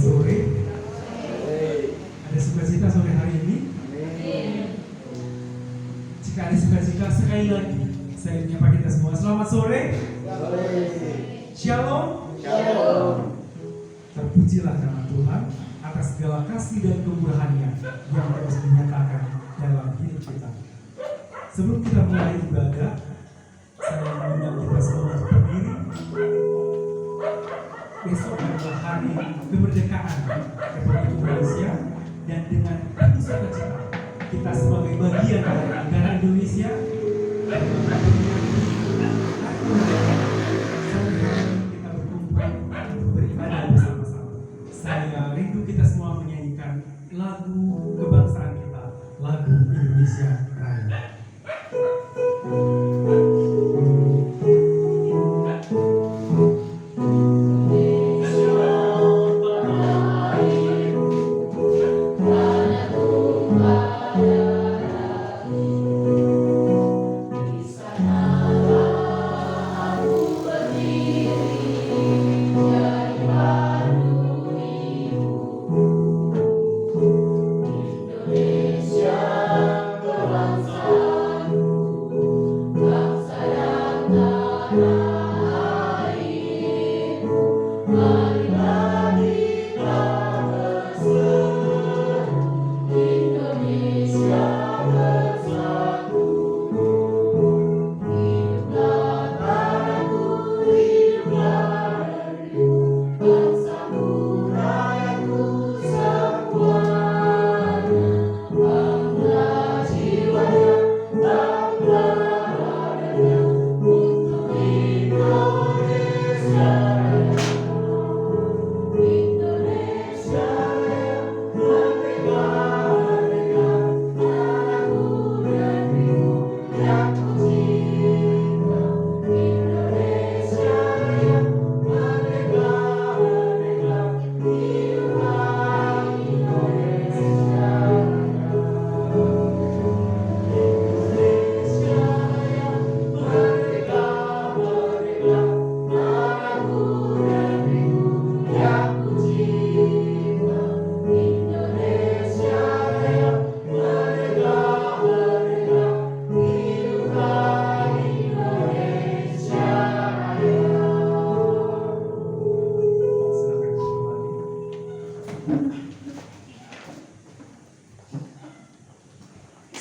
sore. Ada sukacita sore hari ini? Jika ada sukacita, sekali lagi saya menyapa kita semua. Selamat sore. Shalom. Terpujilah nama Tuhan atas segala kasih dan kemurahan-Nya yang terus dinyatakan dalam hidup kita. Sebelum kita mulai ibadah, saya mengundang kita semua untuk berdiri. Besok adalah hari kemerdekaan Republik Indonesia, dan dengan penuh sukacita kita sebagai bagian dari negara Indonesia kita berkumpul untuk beribadah bersama-sama. Saya rindu kita semua menyanyikan lagu kebangsaan kita, lagu Indonesia Raya.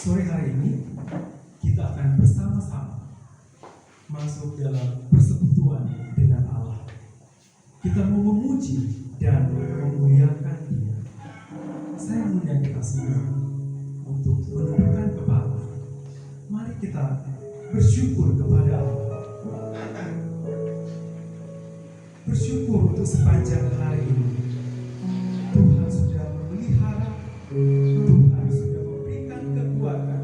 Sore hari ini kita akan bersama-sama masuk dalam persekutuan dengan Allah. Kita mau memuji dan memuliakan Dia. Saya mengundang kita semua untuk menundukkan kepala. Mari kita bersyukur kepada Allah. Bersyukur untuk sepanjang hari ini. Tuhan sudah memelihara, Tuhan sudah memberikan kekuatan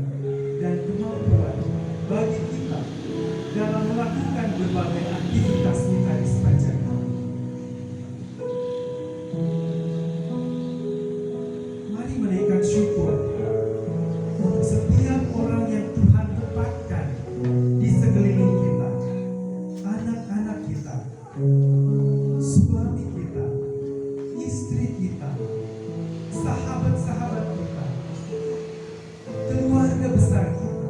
dan kemampuan bagi kita dalam melakukan berbagai aktivitas kita di sepanjang hari. Mari menaikkan syukur untuk setiap orang yang Tuhan tempatkan di sekeliling kita, anak-anak kita, suami kita, istri kita, sahabat-sahabat kita, keluarga besar kita,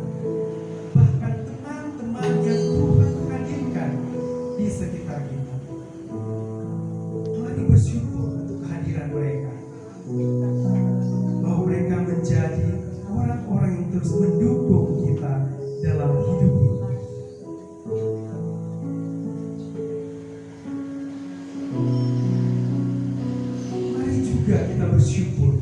bahkan teman-teman yang Tuhan hadirkan di sekitar kita. Mari bersyukur untuk kehadiran mereka, bahwa mereka menjadi orang-orang yang terus mendukung kita dalam hidup ini. Mari juga kita bersyukur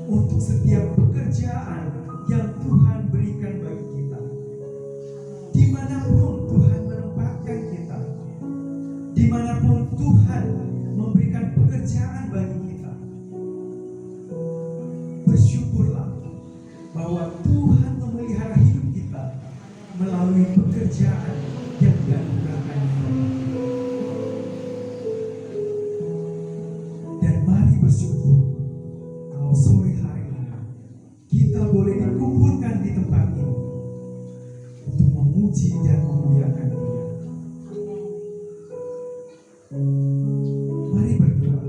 untuk setiap pekerjaan yang Tuhan berikan bagi kita. Dimanapun Tuhan menempatkan kita, dimanapun Tuhan memberikan pekerjaan bagi kita, bersyukurlah bahwa Tuhan memelihara hidup kita melalui pekerjaan yang dianugerahkan kepada kita. Dan mari bersyukur kalau sore hari ini kita boleh dikumpulkan di tempat ini untuk memuji dan memuliakan Dia. Mari berdoa.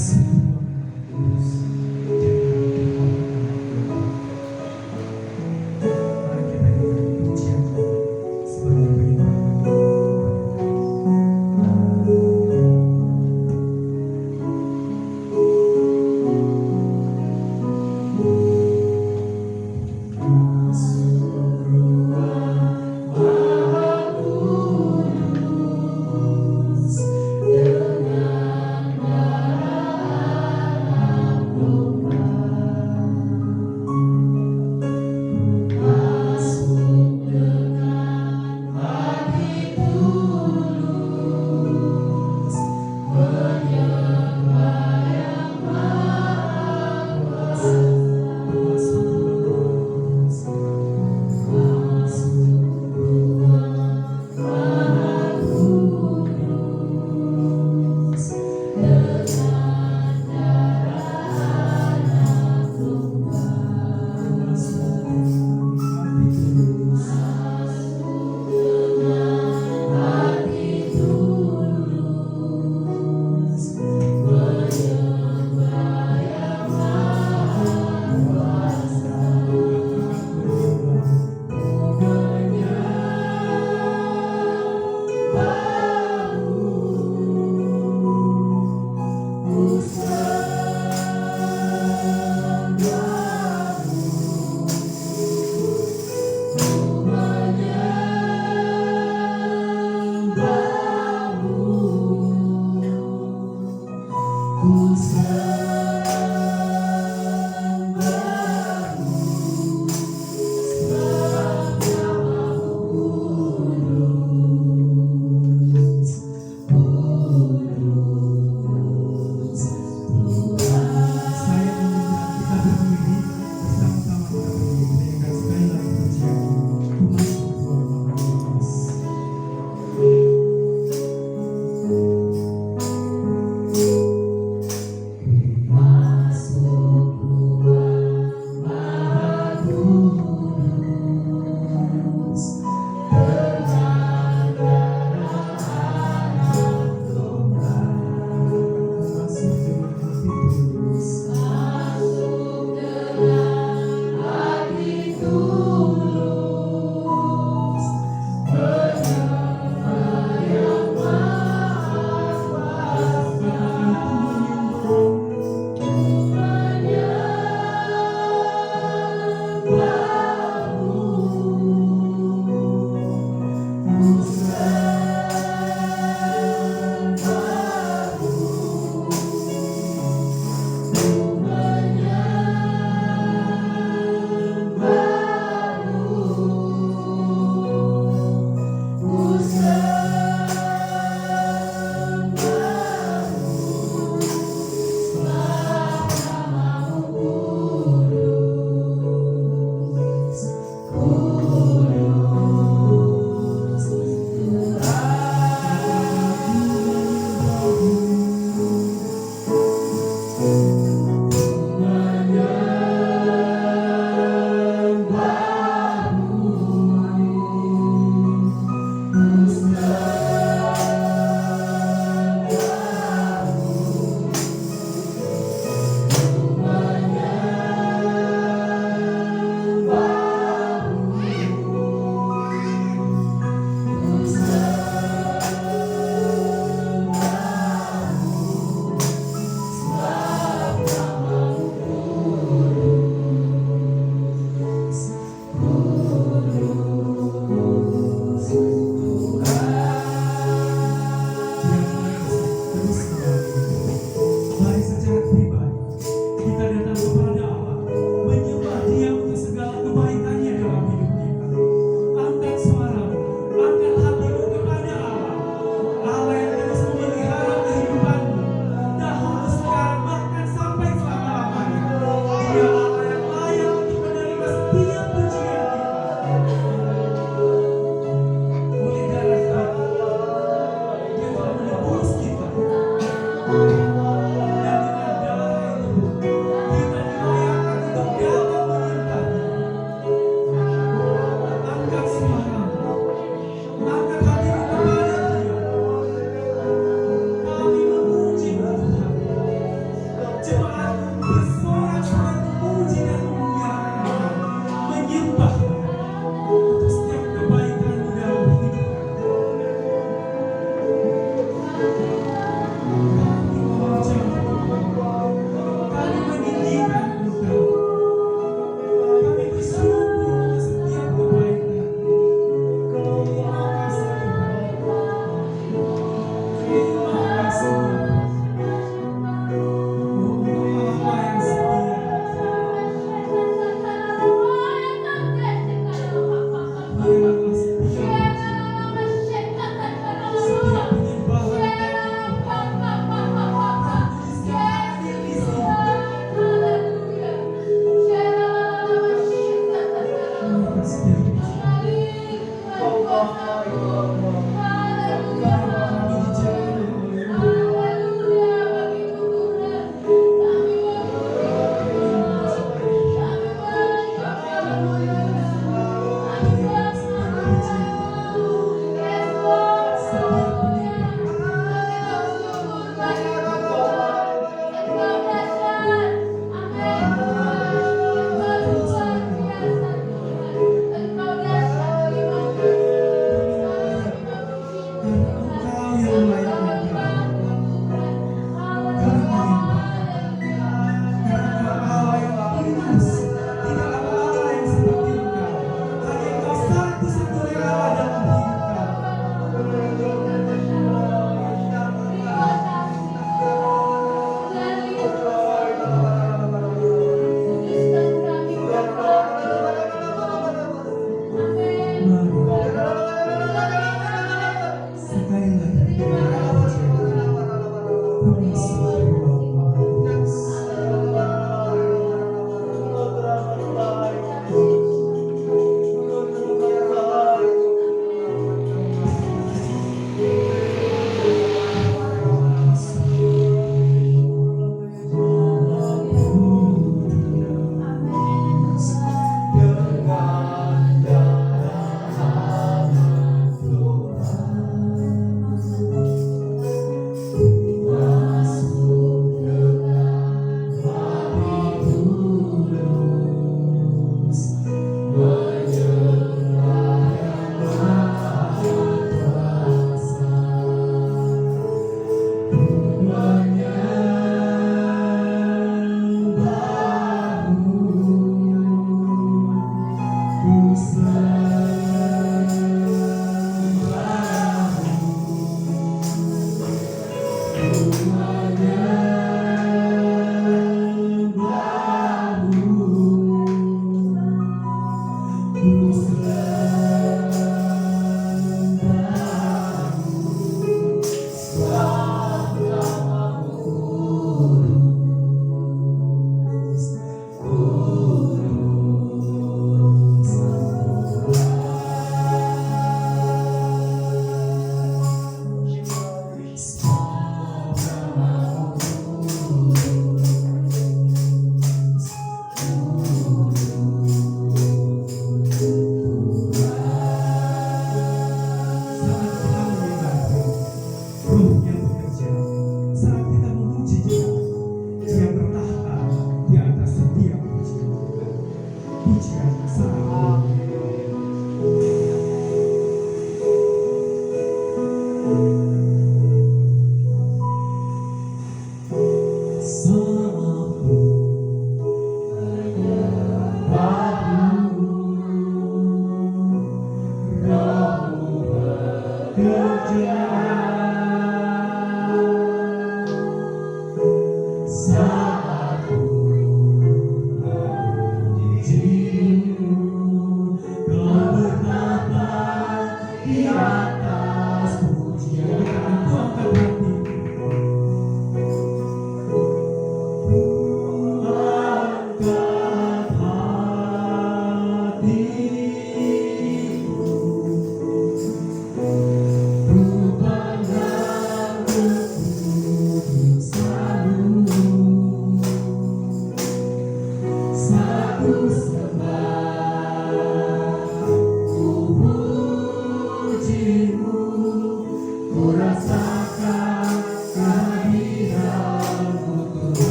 semua kudus. Mari kita berikan pujian sebagai beribadah kepada Dengan darah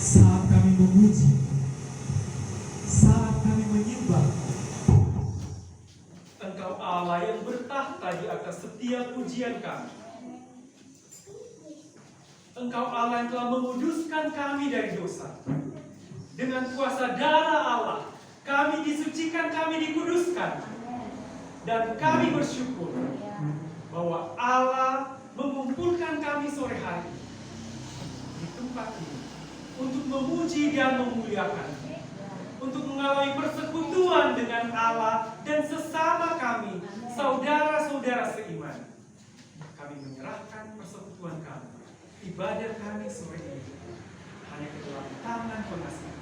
saat kami memuji, saat kami menyembah. Engkau Allah yang bertahta di atas setiap pujian kami. Engkau Allah yang telah menguduskan kami dari dosa. Dengan kuasa darah Allah, kami disucikan, kami dikuduskan. Dan kami bersyukur bahwa Allah mengumpulkan kami sore hari di tempat ini untuk memuji dan memuliakan, untuk mengalami persekutuan dengan Allah dan sesama kami, saudara-saudara seiman. Kami menyerahkan persekutuan kami, ibadah kami sore ini hanya ke dalam tangan pengasihan.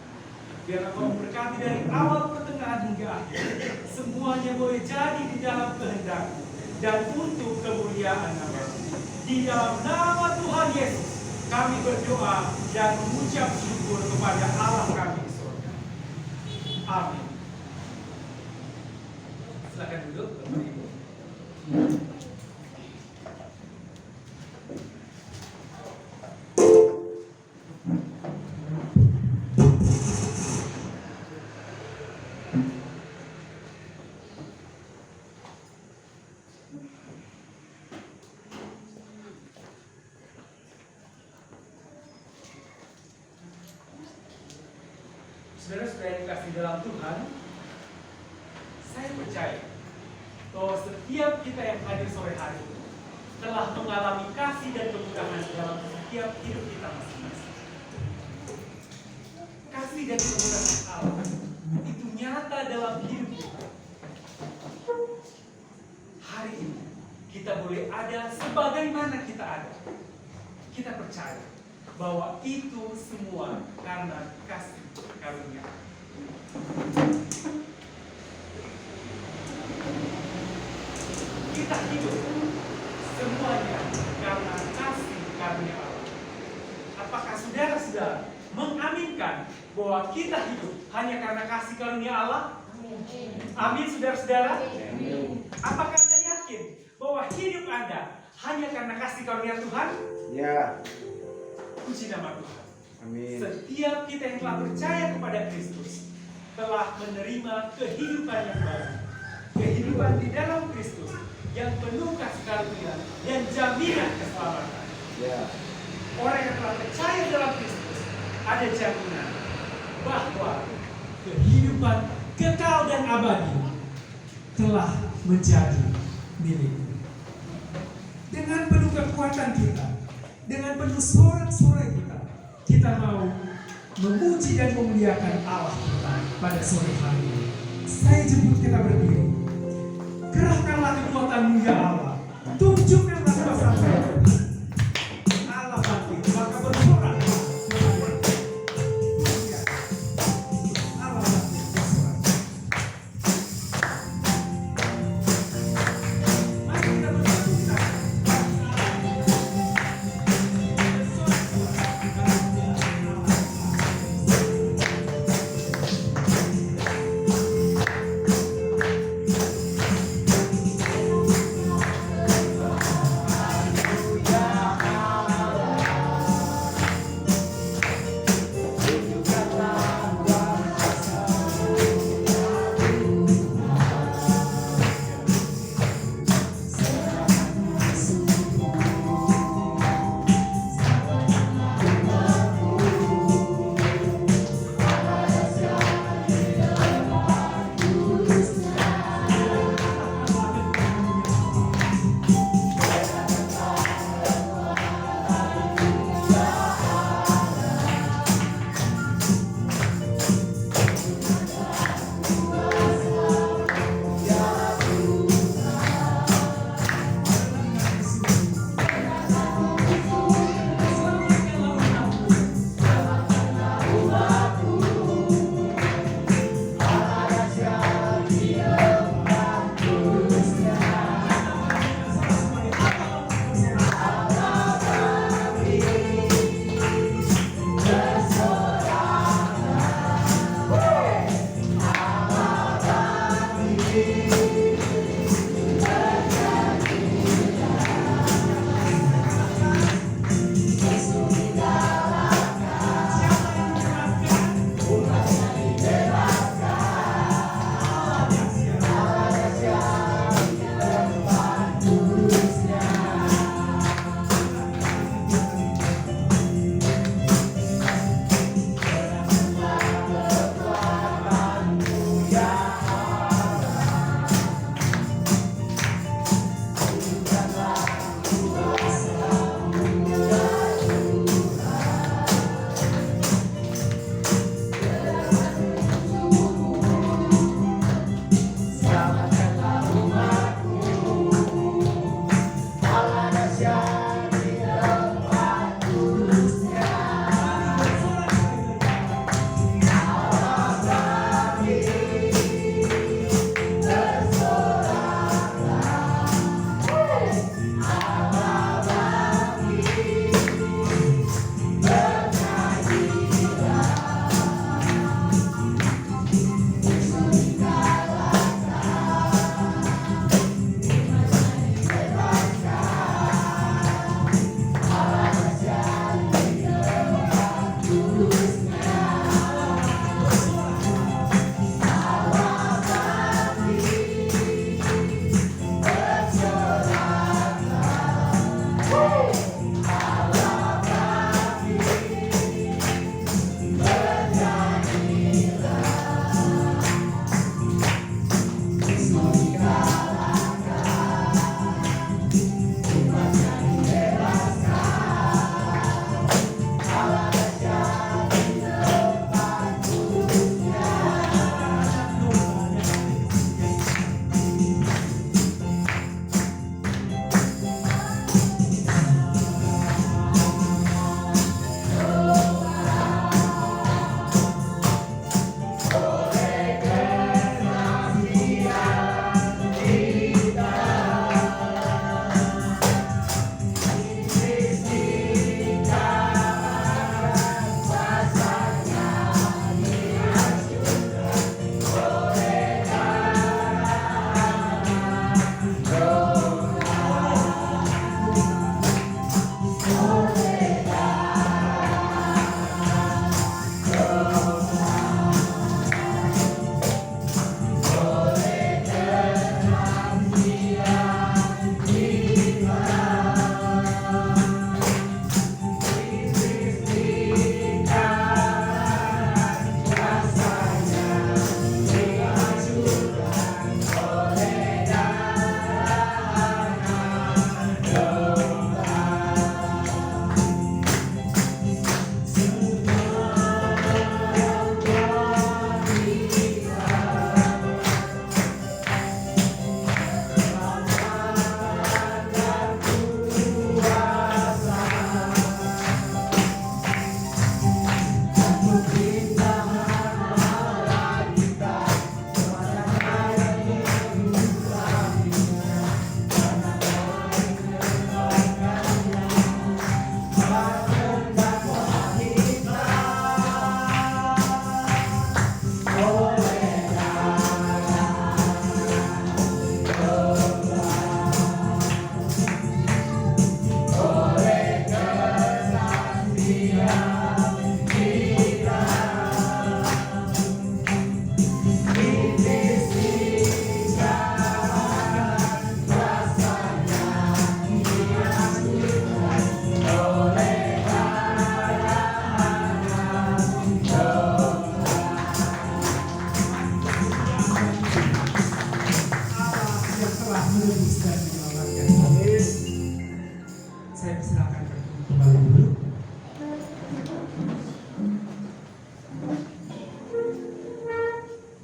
Biar Engkau memberkati dari awal, pertengahan hingga akhir. Semuanya boleh jadi di dalam kehendak-Mu dan untuk kemuliaan nama-Mu. Di dalam nama Tuhan Yesus, kami berdoa dan mengucap syukur kepada Allah kami di surga. Amin. Silakan duduk, Bapak Ibu. Saudara-saudara yang dikasihi dalam Tuhan, saya percaya bahwa setiap kita yang hadir sore hari ini telah mengalami kasih dan kemurahan dalam setiap hidup kita masing-masing. Kasih dan kemurahan Allah itu nyata dalam hidup kita. Hari ini kita boleh ada sebagaimana kita ada. Kita percaya bahwa itu semua karena kasih karunia. Kita hidup semuanya karena kasih karunia Allah. Apakah saudara-saudara mengaminkan bahwa kita hidup hanya karena kasih karunia Allah? Amin, saudara-saudara. Apakah Anda yakin bahwa hidup Anda hanya karena kasih karunia Tuhan? Ya. Puji nama Tuhan. Amin. Setiap kita yang telah percaya kepada Kristus telah menerima kehidupan yang baru. Kehidupan di dalam Kristus yang penuh kasih karunia dan jaminan keselamatan. Ya. Orang yang telah percaya dalam Kristus ada jaminan bahwa kehidupan kekal dan abadi telah menjadi miliknya. Dengan penuh kekuatan kita, dengan penuh sorak-sorai kita mau memuji dan memuliakan Allah kita pada sore hari ini. Saya jemput kita berdiri. Kerahkanlah kekuatan-Mu ya Allah. Tunjukkanlah kuasa-Mu. Allah bangkit, maka bersorak. Allah bangkit, bersorak. Mari kita bersatu kita.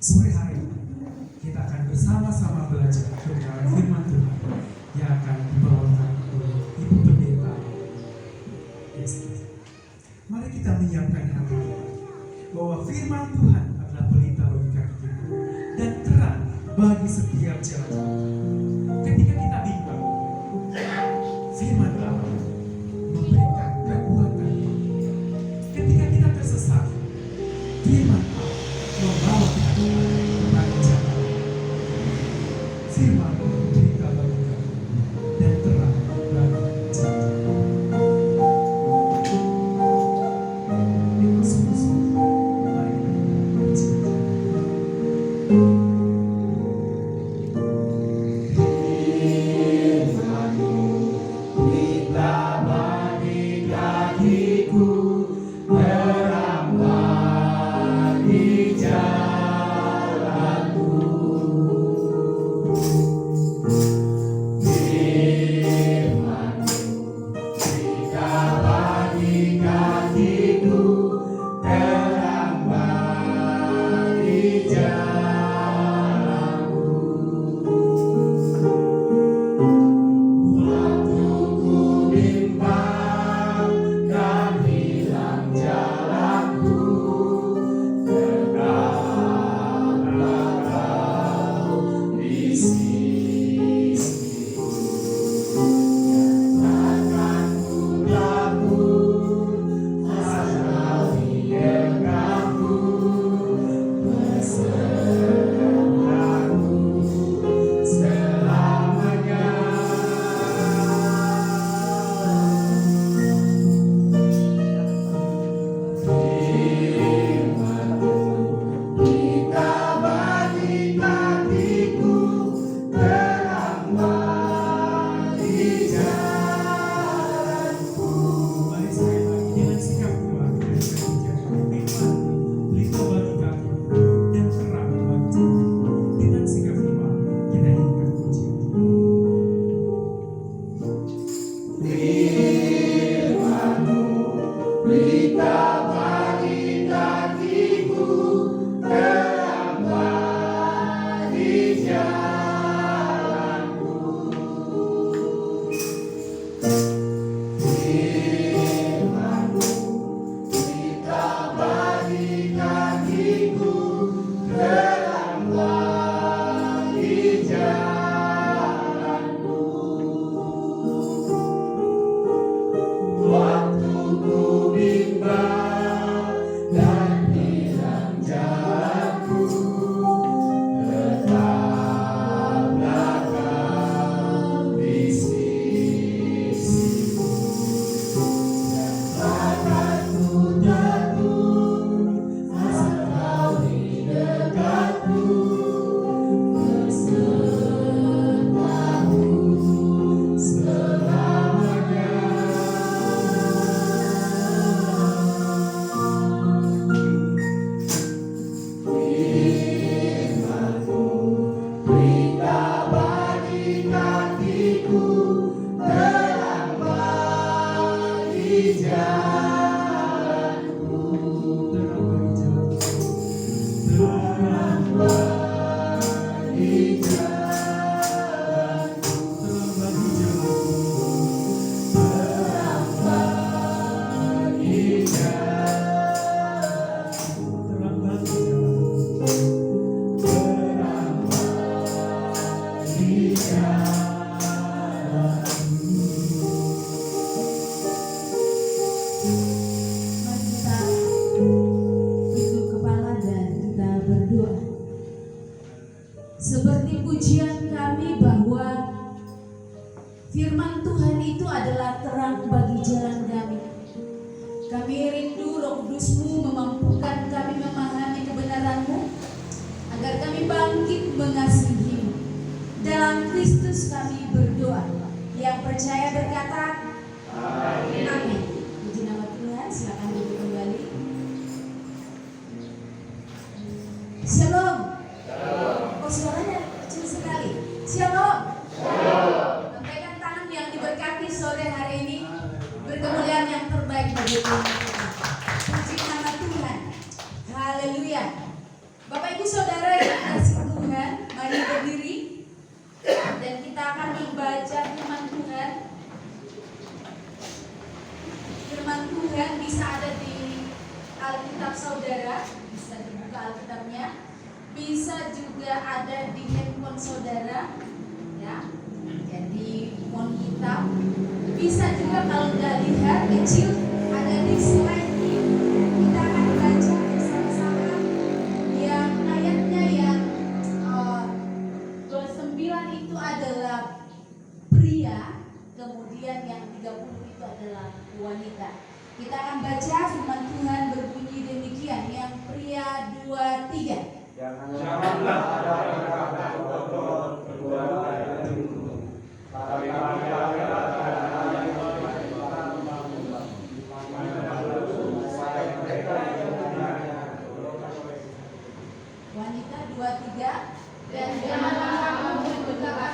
Sore hari ini kita akan bersama-sama belajar kebenaran firman Tuhan yang akan dibawakan oleh Ibu Pendeta Esti. Mari kita menyiapkan hati kita bahwa firman Tuhan adalah pelita bagi kaki kita dan terang bagi setiap jalan. Ketika kita bimbang, firman Allah memberikan kekuatan. Ketika kita tersesat, firman Allah membawa kita kepada jalan. Firman pelita bagi kaki dan terang bagi jalan. Itu sungguh-sungguh mari kita bercinta. Mari sekali lagi dengan sikap kuat dan bijak, firman pelita bagi kaki dan terang bagi jalan. Dengan sikap kuat kita nyanyikan pujian. Mari kita tunduk kepala dan kita berdoa. Seperti pujian kami bahwa firman Tuhan itu adalah terang bagi jalan kami. Kami rindu Roh Kudus-Mu memampukan kami memahami kebenaran-Mu agar kami bangkit mengasihi-Mu. Dalam Kristus kami berdoa. Yang percaya berkata Amin. Amin. Puji nama Tuhan, silakan duduk kembali. Shalom. Oh, suaranya kecil sekali. Shalom. Lambaikan tangan yang diberkati sore hari ini. Berkemuliaan yang terbaik bagi Tuhan. Puji nama Tuhan. Haleluya. Bapak Ibu Saudara saudara, bisa dibuka Alkitabnya, bisa juga ada di handphone saudara, ya. Jadi mohon kitab, bisa juga kalau nggak lihat kecil ada di slide ini. Kita akan baca bersama-sama yang ayatnya yang 29 itu adalah pria, kemudian yang 30 itu adalah wanita. Kita akan baca firman Tuhan berbunyi demikian. Yang pria 2, 3. Janganlah ada kata kotor kedua itu. Tapi Wanita 2, 3. Dan janganlah kamu mendekat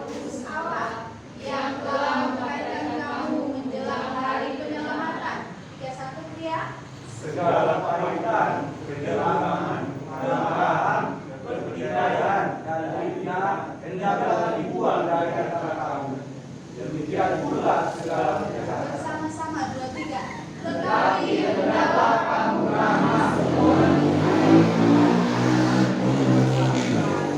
Kudus Allah yang telah memberikan kamu menjelang hari penyelamatan. Ya, satu pria. segala kebaikan, kejelangan, kemarahan, pertikaian, dan fitnah hendaklah dibuang dari antara kamu. Demikian pula segala kejahatan. Bersama-sama 2, 3. Tetapi hendaklah kamu ramah semua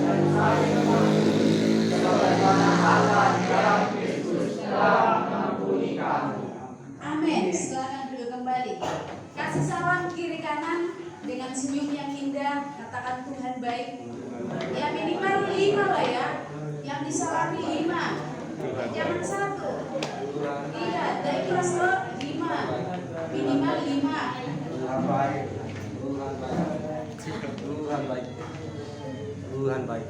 dan saling mengampuni, sebagaimana Allah di dalam Kristus telah mengampuni kamu. Amin. Silakan duduk kembali. Kasih salam kiri kanan dengan senyum yang indah. Katakan Tuhan baik. Ya minimal 5 lah ya. Yang disalami 5. Jangan 1. Iya, dari kelas lo 5. Minimal 5. Tuhan baik, Tuhan baik, Tuhan baik, Tuhan baik.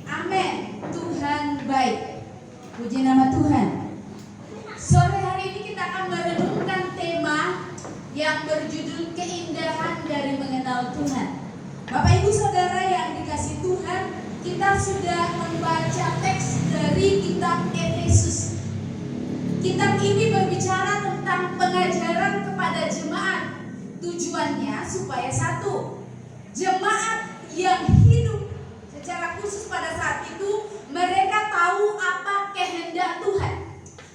Amin. Tuhan baik. Puji nama Tuhan. Sore hari ini kita akan merenungkan tema yang berjudul keindahan dari mengenal Tuhan. Bapak Ibu Saudara yang dikasihi Tuhan, kita sudah membaca teks dari kitab Efesus. Kitab ini berbicara tentang pengajaran kepada jemaat. Tujuannya supaya satu, jemaat yang hidup secara khusus pada saat itu, mereka tahu apa kehendak Tuhan.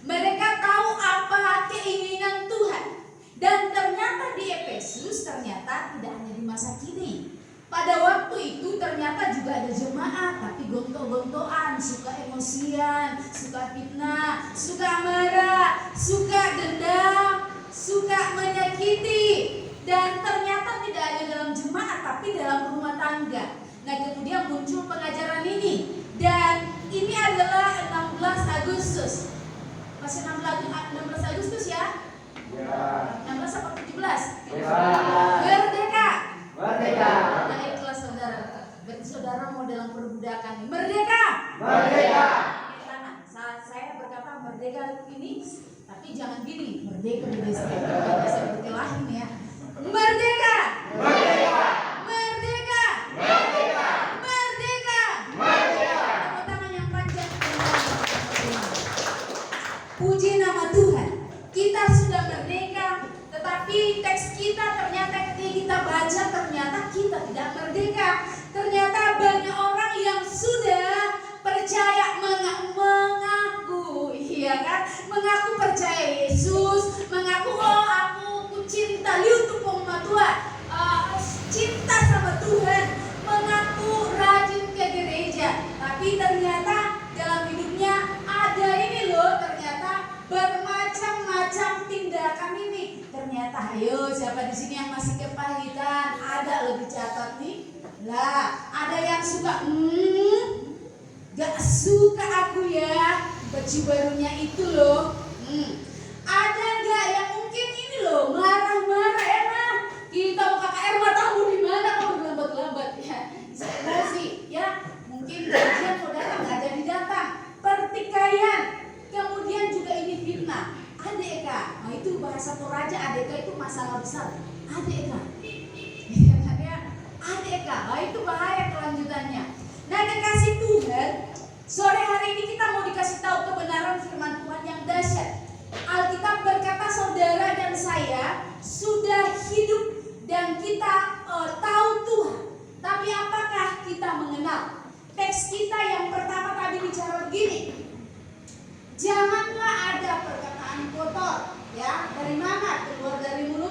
Mereka tahu apa keinginan Tuhan. Dan ternyata di Efesus ternyata tidak hanya di masa kini. Pada waktu itu ternyata juga ada jemaat tapi gontok-gontokan, suka emosian, suka fitnah, suka marah, suka dendam, suka menyakiti. Dan ternyata tidak hanya dalam jemaat tapi dalam rumah tangga. Nah, kemudian muncul pengajaran ini. Dan ini adalah 16 Agustus. Masih 16 Agustus ya? Ya. 16 apa 17? Ya. Merdeka. Merdeka. Naik kelas saudara. Berarti saudara mau dalam perbudakan nih. Merdeka. Merdeka. Tangan. Saat saya berkata merdeka ini, tapi jangan gini. Merdeka di desa. Saya berkelahin ya. Merdeka. Merdeka. Merdeka. Merdeka. Merdeka. Merdeka. Tepuk tangan yang panjang. Puji nama Tuhan. Kita sudah merdeka, tetapi teks kita ternyata ketika kita baca ternyata kita tidak merdeka. Ternyata banyak orang yang sudah percaya mengaku, iya kan? Mengaku percaya Yesus, mengaku oh aku cinta liutu poma Tuhan, cinta sama Tuhan, mengaku rajin ke gereja, tapi ternyata dalam hidupnya ada ini loh, ternyata bermacam-macam tindakan ini. Ternyata ayo siapa di sini yang masih kepahitan? Ada lebih catat nih. Lah, ada yang suka gak suka aku ya baju barunya itu loh. Ada gak yang mungkin ini loh marah-marah enak. Kita mau KKR matamu di mana kamu lambat-lambat ya. Emosi ya. Mungkin gajian mau datang gak jadi datang. Pertikaian. Kemudian juga ini fitnah. Adeka, nah itu bahasa Toraja, adeka itu masalah besar. Adeka, adeka, nah itu bahaya kelanjutannya. Nah kekasih Tuhan, sore hari ini kita mau dikasih tahu kebenaran firman Tuhan yang dahsyat. Alkitab berkata saudara dan saya sudah hidup dan kita tahu Tuhan. Tapi apakah kita mengenal? Teks kita yang pertama tadi bicara begini. Janganlah ada perkataan kotor, ya. Dari mana? Keluar dari mulut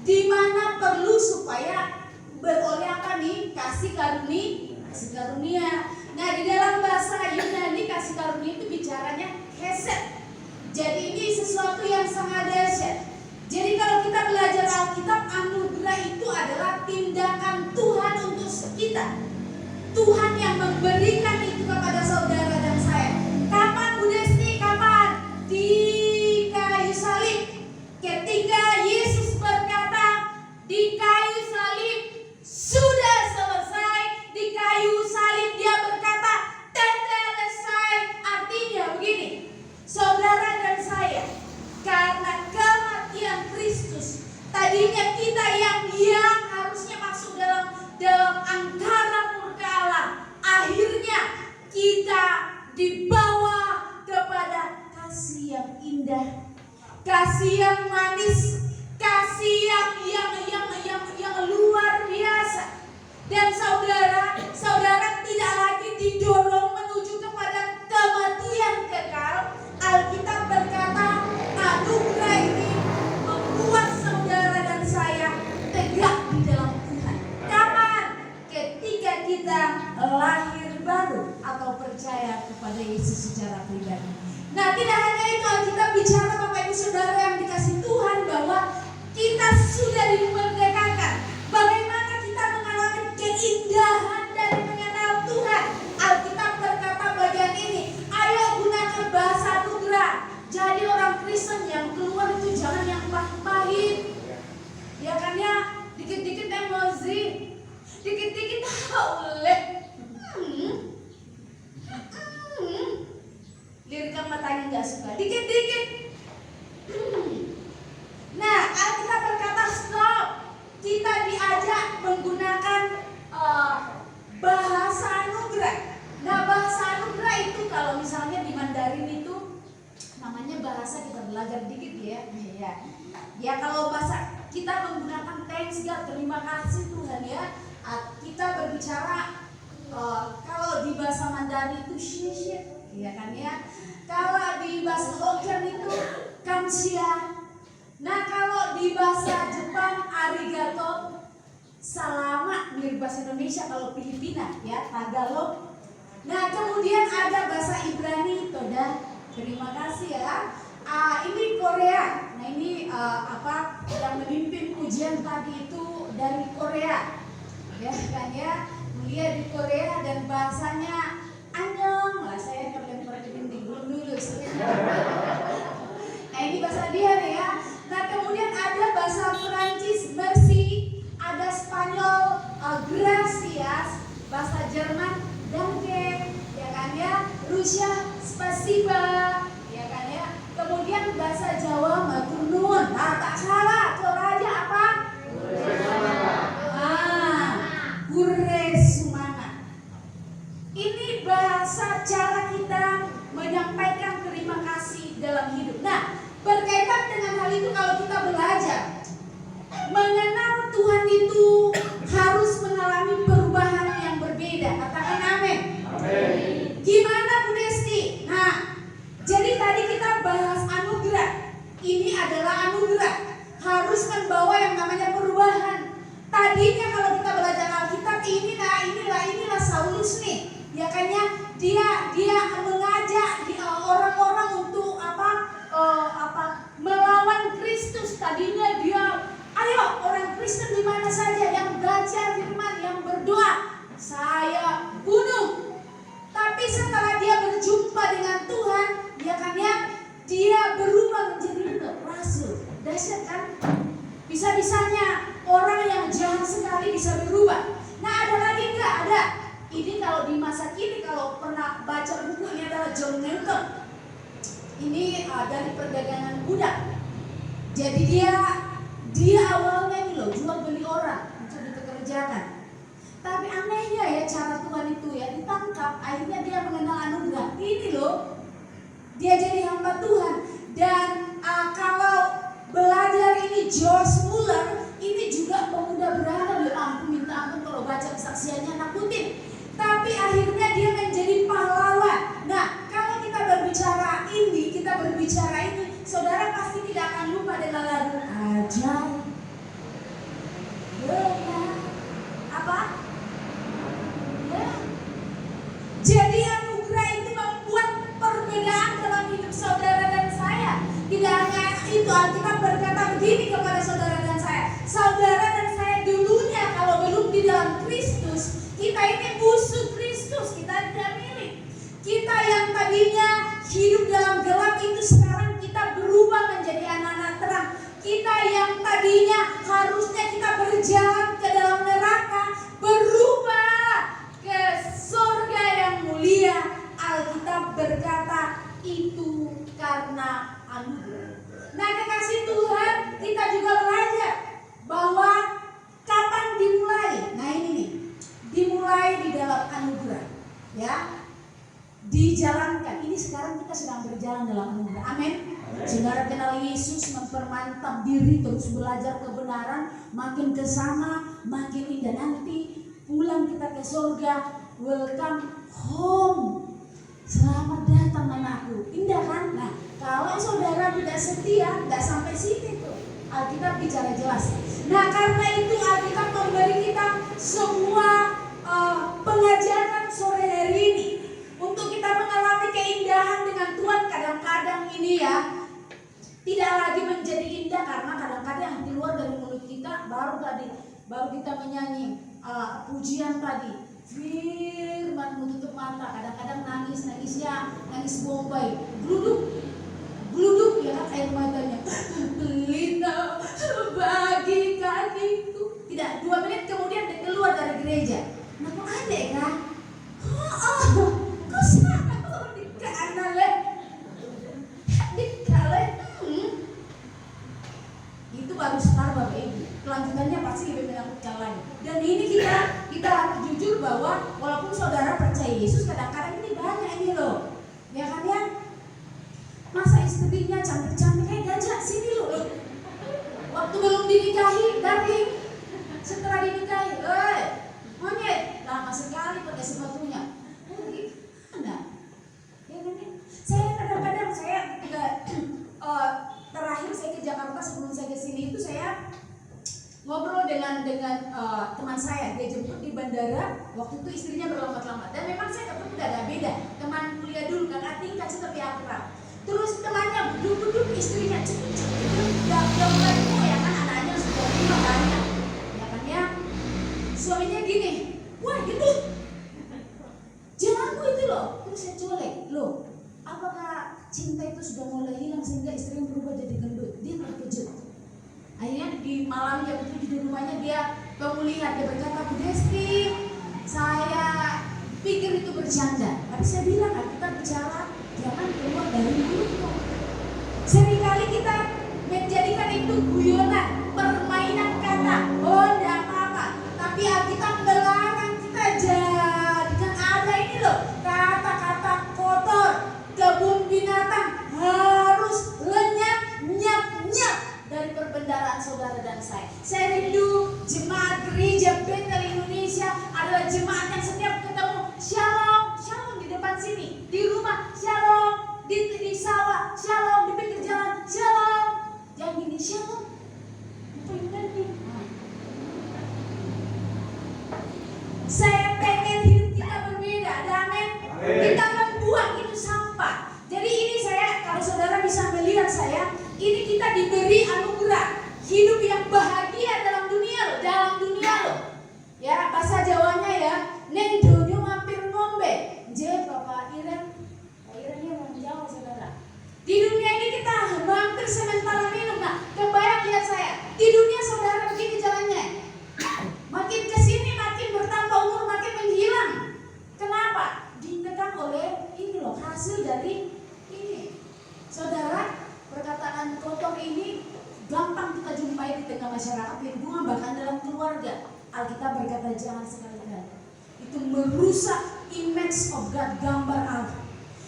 di mana perlu supaya beroleh apa nih? Kasih karunia. Nah, di dalam bahasa Yunani kasih karunia itu bicaranya chesed. Jadi ini sesuatu yang sangat dahsyat. Jadi kalau kita belajar Alkitab, anugerah itu adalah tindakan Tuhan untuk kita. Tuhan yang memberikan itu kepada saudara dan saya. Kapan Bu Desti? Kapan? Di kayu salib. Ketika Yesus berkata, di kayu salib sudah selesai. Di kayu salib dia berkata, tetelestai. Artinya begini, saudara dan saya, karena kematian Kristus, tadinya kita yang harusnya masuk dalam angkara murka Allah, akhirnya kita dibawa kepada kasih yang indah, kasih yang manis, kasih yang luar biasa. Dan saudara tidak lagi didorong menuju kepada kematian kekal. Alkitab berkata anugerah ini membuat saudara dan saya tegak di dalam Tuhan. Kapan? Ketika kita lahir baru atau percaya kepada Yesus secara pribadi. Nah, tidak hanya itu, Alkitab bicara Bapak Ibu Saudara yang dikasih Tuhan bahwa kita sudah dimerdekakan. Bagaimana kita mengalami keindahan dari mengenal Tuhan? Alkitab berkata bagian ini, ayo gunakan bahasa anugerah. Jadi orang Kristen yang keluar itu jangan yang pahit-pahit. Ya kan ya, dikit-dikit emosi, dikit-dikit oleh. Lirikan matanya nggak suka, dikit-dikit. Nah, Alkitab berkata stop. Kita diajak menggunakan bahasa anugerah. Nah, bahasa anugerah itu kalau misalnya di Mandarin itu namanya bahasa, kita belajar dikit ya. Ya kalau bahasa kita menggunakan thanks God, terima kasih Tuhan ya. Kita berbicara kalau di bahasa Mandarin itu shie, ya kan ya. Kalau di bahasa Hokkien itu kamsia. Nah, kalau di bahasa Jepang arigato, salama, mirip bahasa Indonesia kalau Filipina ya, Tagalog. Nah, kemudian ada bahasa Ibrani, toda, terima kasih ya. Ini Korea. Nah, ini yang memimpin ujian tadi itu dari Korea. Ya kan ya, kuliah di Korea dan bahasanya anyong lah, saya terlempar ke dinding belum lulus. Nah, ini bahasa dia nih ya. Nah, kemudian ada bahasa Perancis merci, ada Spanyol gracias, bahasa Jerman danke, ya kan ya, Rusia spasiba, ya kan ya. Kemudian bahasa Jawa matur nuwun. Nah, tak salah, Toraja apa? Gure sumana. Ini bahasa cara kita menyampaikan terima kasih dalam hidup. Nah, berkaitan dengan hal itu kalau kita belajar mengenal Tuhan itu harus mengalami perubahan yang berbeda. Katakan amin. Amin. Gimana Bu Desti? Nah, jadi tadi kita bahas anugerah. Ini adalah anugerah, harus membawa yang namanya perubahan. Tadinya kalau kita belajar Alkitab inilah Saulus nih, ya kan ya, dia mengajak orang-orang untuk melawan Kristus. Tadinya dia, ayo orang Kristen di mana saja yang baca firman, yang berdoa, saya bunuh. Tapi setelah dia berjumpa dengan Tuhan, ya kan ya, dia berubah menjadi rasul. Dahsyat kan? Bisa-bisanya orang yang jahat sekali bisa berubah. Nah, ada lagi enggak? Ada. Ini kalau di masa kini, kalau pernah baca buku, ini adalah John Newton. Ini dari perdagangan budak. Jadi dia awalnya ini loh, jual beli orang untuk dipekerjakan. Tapi anehnya ya cara Tuhan itu ya, ditangkap, akhirnya dia mengenal anugerah. Ini loh, dia jadi hamba Tuhan. Dan kalau belajar ini George Muller, ini juga pemuda berada, minta ampun kalau baca kesaksiannya nakutin. Tapi akhirnya dia menjadi pahlawan. Nah, kalau kita berbicara ini, saudara pasti tidak akan lupa dengan lagu ajaib. benar. Apa? Ya. Jadi anugerah itu membuat perbedaan dalam hidup saudara dan saya. Tidak hanya itu, Alkitab berkata begini kepada saudara dan saya. Saudara dan saya dulunya kalau belum di dalam Kristus, kita ini musuh Kristus, kita tidak milik. Kita yang tadinya hidup dalam gelap itu sekarang kita berubah menjadi anak-anak terang. Kita yang tadinya harusnya kita berjalan ke dalam neraka, berubah ke surga yang mulia. Alkitab berkata itu karena anugerah. Nah, kekasih Tuhan, kita juga belajar bahwa kapan dimulai. Nah, ini nih, dimulai di dalam anugerah, ya. Dijalankan. Ini sekarang kita sedang berjalan dalam anugerah. Amin. Saudara kenal Yesus, mempermantap diri, terus belajar kebenaran, makin ke sana, makin indah. Nanti pulang kita ke surga, welcome home. Selamat datang anakku. Indah kan? Nah, kalau saudara tidak setia, tidak sampai sini tuh. Alkitab bicara jelas. Nah, karena itu Alkitab memberi kita semua pengajaran sore hari ini untuk kita mengalami keindahan dengan Tuhan. Kadang-kadang ini ya tidak lagi menjadi indah karena kadang-kadang yang keluar dari mulut kita baru kita menyanyi pujian tadi. Firman tutup mata, kadang-kadang nangisnya nangis bombay, gluduk ya kan air matanya, pelita bagi kakiku. Tidak 2 menit kemudian dia keluar dari gereja. Nah, kok ada kan? Kok sama di kanan leh, itu baru start Bapak Ibu. Kelanjutannya pasti lebih menakutkan lagi. Dan ini kita harus jujur bahwa walaupun saudara percaya Yesus, kadang-kadang ini banyak ini loh, ya kan ya? Masa istrinya cantik-cantik kayak gajah, sini loh. Waktu belum dinikahi, darling. Setelah dinikahi, monyet, lama sekali pakai sepatunya. Gimana? Ya kan? Saya kadang-kadang juga terakhir saya ke Jakarta, sebelum saya ke sini itu saya ngobrol dengan teman saya. Dia jemput di bandara. Waktu itu istrinya berlambat-lambat. Dan memang saya ketemu tidak ada beda. Teman kuliah dulu, kakak tingkat tapi akrab. Terus temannya duduk istrinya cepet-cepet. Udah mulai tua ya kan, anaknya sudah 5 banyak. Ya kan ya. Suaminya gini, wah gitu. Jalanku itu loh. Terus saya colek, loh. Apakah cinta itu sudah mulai hilang sehingga istrinya berubah jadi gendut? Dia terkejut. Akhirnya di malam jam 7 di rumahnya dia pemulihan. Dia berkata, Bu Desti, saya pikir itu bercanda. Tapi saya bilang, kita bicara jangan keluar dari mulutmu. Seringkali kita menjadikan itu guyonan, permainan kata. Oh, tidak apa-apa. Tapi Alkitab melarang kita jadikan ada ini loh, kata-kata kotor. Kebun binatang harus lenyap, nyap dari perbendaharaan saudara dan saya. Saya rindu jemaat gereja Bethel Indonesia adalah jemaat yang setiap ketemu shalom, shalom di depan sini, di rumah shalom, di sawah shalom, di pinggir jalan shalom. Jangan gini shalom. Apa yang tadi? Saya pengen hidup kita berbeda, amin. Kita membuang itu sampah. Jadi ini saya, kalau saudara bisa melihat saya, ini kita diberi anugerah hidup yang bahagia dalam dunia loh, ya bahasa Jawanya ya, neng dunyo mampir ngombe, Bapak Iren orang Jawa saudara. Di dunia ini kita mampir sementara minum. Nah, kebayang lihat saya, di dunia saudara begini jalannya, makin kesini makin bertambah umur, makin menghilang. Kenapa? Ditekan oleh ini loh, hasil dari ini. Saudara, perkataan kotor ini gampang kita jumpai di tengah masyarakat lingkungan, bahkan dalam keluarga. Alkitab berkata jangan sekali-kali. Itu merusak image of God, gambar Allah.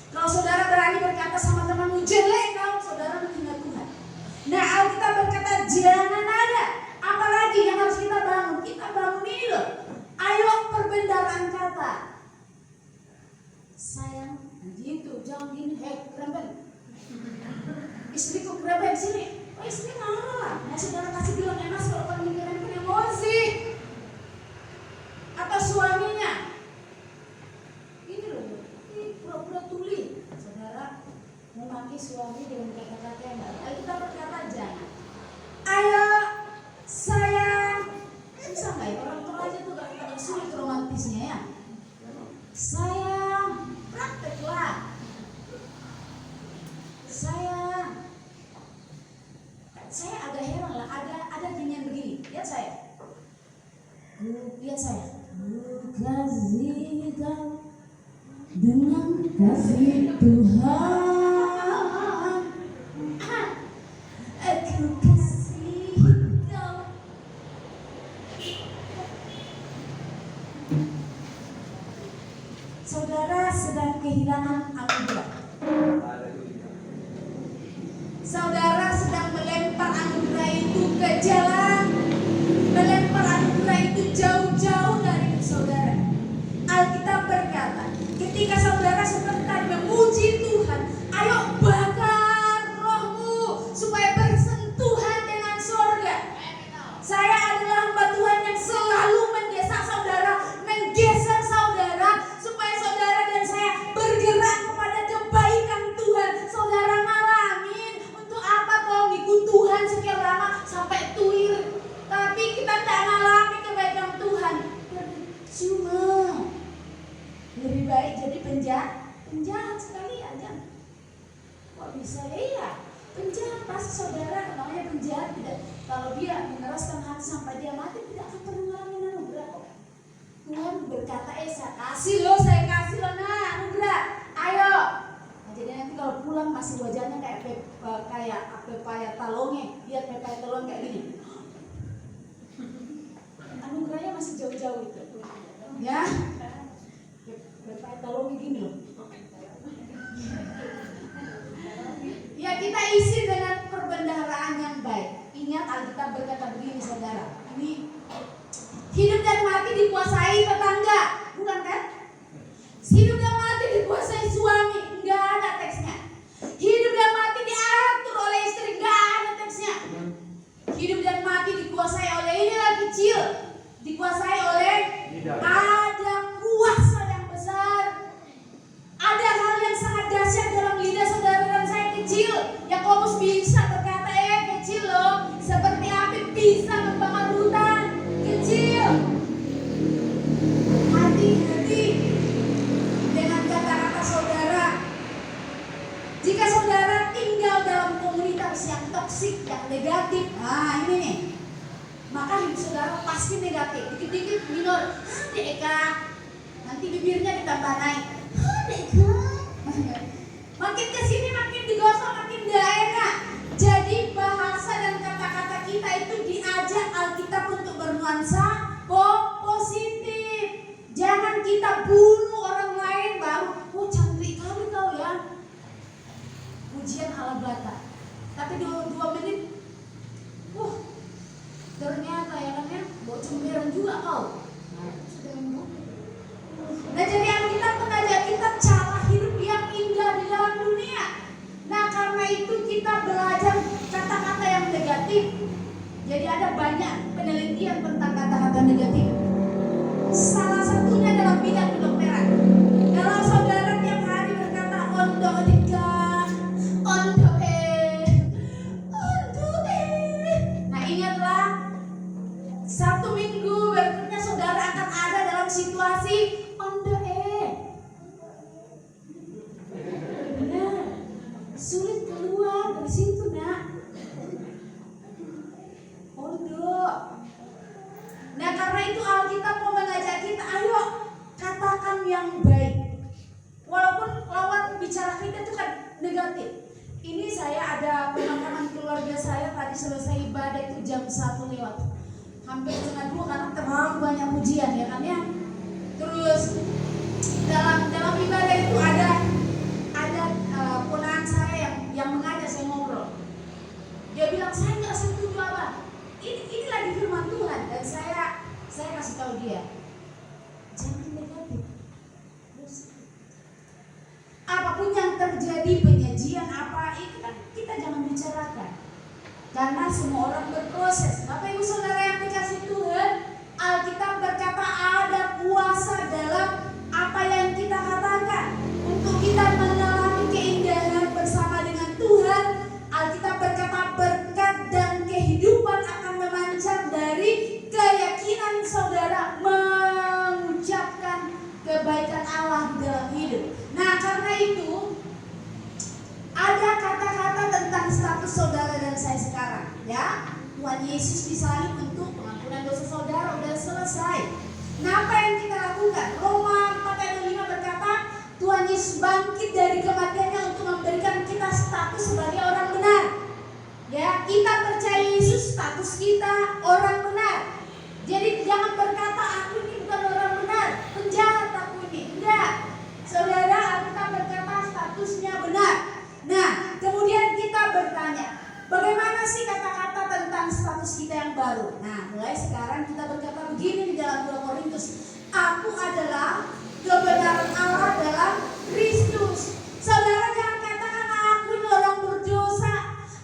Kalau saudara berani berkata sama temanmu jelek kau, saudara menghina Tuhan. Nah, Alkitab berkata jangan ada. Apalagi yang harus kita bangun? Kita bangun ini loh. Ayo perbendaharaan kata. Sayang, gitu, jangan gini, kerempen. Istriku kerempen sini. Oh, istri marah. Nah, saudara kasih bilang emas kalau kamu kerempen emosi. memaki suami dengan kata-kata yang baik. Alkitab berkata jangan. Ayo sayang, susah nggak ya orang tua aja tuh agak sulit romantisnya ya. Sayang, prakteklah. Sayang, saya agak heran lah, ada nyanyian begini. Lihat saya, lihat saya. Ku kasih kau dengan kasih Tuhan. Aku kasih kau. Saudara sedang kehilangan anugerah. Saudara sedang melempar anugerah itu ke jalan, melempar anugerah itu jauh-jauh dari hidup saudara. Alkitab berkata, ketika saudara seperti memuji Tuhan, ayo bakar rohmu supaya bersentuhan dengan surga. Saya adalah hamba Tuhan yang selalu mendesak saudara, menggeser saudara, supaya saudara dan saya bergerak kepada kebaikan Tuhan. Saudara ngalamin untuk apa kau ngikut Tuhan sekian lama sampai tuir, tapi kita tidak ngalami kebaikan Tuhan. Cuma lebih baik jadi penjahat sekali aja. Kok bisa ya? Iya, penjahat pasti saudara namanya penjahat tidak. Kalau dia mengeraskan hati sampai dia mati tidak akan pernah ngalamin anugerah kok. Tuhan berkata, saya kasih lo nah anugerah. Ayo. Nah, jadi nanti kalau pulang masih wajahnya kayak pepaya talonge. Lihat pepaya talong kayak gini. Anugerahnya masih jauh-jauh itu. Ya. Pepaya talonge gini loh. Ya, kita isi dengan perbendaharaan yang baik. Ingat Alkitab berkata begini saudara. Ini hidup dan mati dikuasai tetangga, bukan kan? Hidup dan mati dikuasai suami, enggak ada teksnya. Hidup dan mati diatur oleh istri, enggak ada teksnya. Hidup dan mati dikuasai oleh ini lagi kecil, dikuasai oleh ada kuasa yang besar. Ada hal yang sangat dahsyat dalam lidah saudara dan saya kecil. Yakobus bisa berkata, kecil loh, seperti api bisa membakar hutan. Kecil. Hati-hati dengan kata-kata saudara. Jika saudara tinggal dalam komunitas yang toksik, yang negatif, ini nih, maka hidup saudara pasti negatif. Dikit-dikit minor, Deka, nanti bibirnya ditambah naik. Deka, makin kesini makin digosok, makin gak enak. Jadi bahasa dan kata-kata kita itu diajak Alkitab untuk bernuansa positif. Jangan kita bunuh orang lain baru, cantik kali kau ya. Pujian ala bata. Tapi 2 menit, ternyata ya kan ya, bawa cemberan juga kau. Nah, jadi Alkitab mengajak kita cara hidup yang indah di dalam dunia. Nah, karena itu kita belajar kata-kata yang negatif. Jadi ada banyak penelitian tentang kata-kata negatif. Salah satunya dalam bidang kedokteran. Kalau saudara tiap hari berkata ondo dika, ondo nah ingatlah, 1 minggu berikutnya saudara akan ada dalam situasi ondo benar, sulit keluar dari situ nak. Ondo. Nah, karena itu Alkitab mau mengajak kita, ayo katakan yang baik. Walaupun lawan bicara kita itu kan negatif. Ini saya ada pemakaman keluarga saya tadi selesai ibadah itu jam 1 lewat. Hampir setengah 2 karena terlalu banyak pujian ya kan ya. Terus dalam ibadah itu ada ponakan saya yang mengajak saya ngobrol. Dia bilang saya nggak setuju apa. Ini lagi firman Tuhan dan saya kasih tahu dia jangan negatif. Apapun yang terjadi, penyajian apa itu kan kita jangan bicarakan karena semua orang berproses. Bapak Ibu Saudara yang dikasih Tuhan, Alkitab berkata ada kuasa dalam apa yang kita katakan untuk kita mengalami keindahan bersama dengan ya. Tuhan Yesus disalib untuk pengampunan dosa saudara, udah selesai. Nah, apa yang kita lakukan? Roma 4 ayat 5 berkata, Tuhan Yesus bangkit dari kematiannya untuk memberikan kita status sebagai orang benar. Ya, kita percaya Yesus, status kita orang benar. Jadi jangan berkata aku ini bukan orang benar, penjahat aku ini. Enggak. Saudara, Alkitab berkata statusnya benar. Nah, kemudian kita bertanya, bagaimana sih kata-kata tentang status kita yang baru? Nah, mulai sekarang kita berkata begini di dalam 2 Korintus. Aku adalah kebenaran Allah dalam Kristus. Saudara jangan katakan aku ini orang berdosa,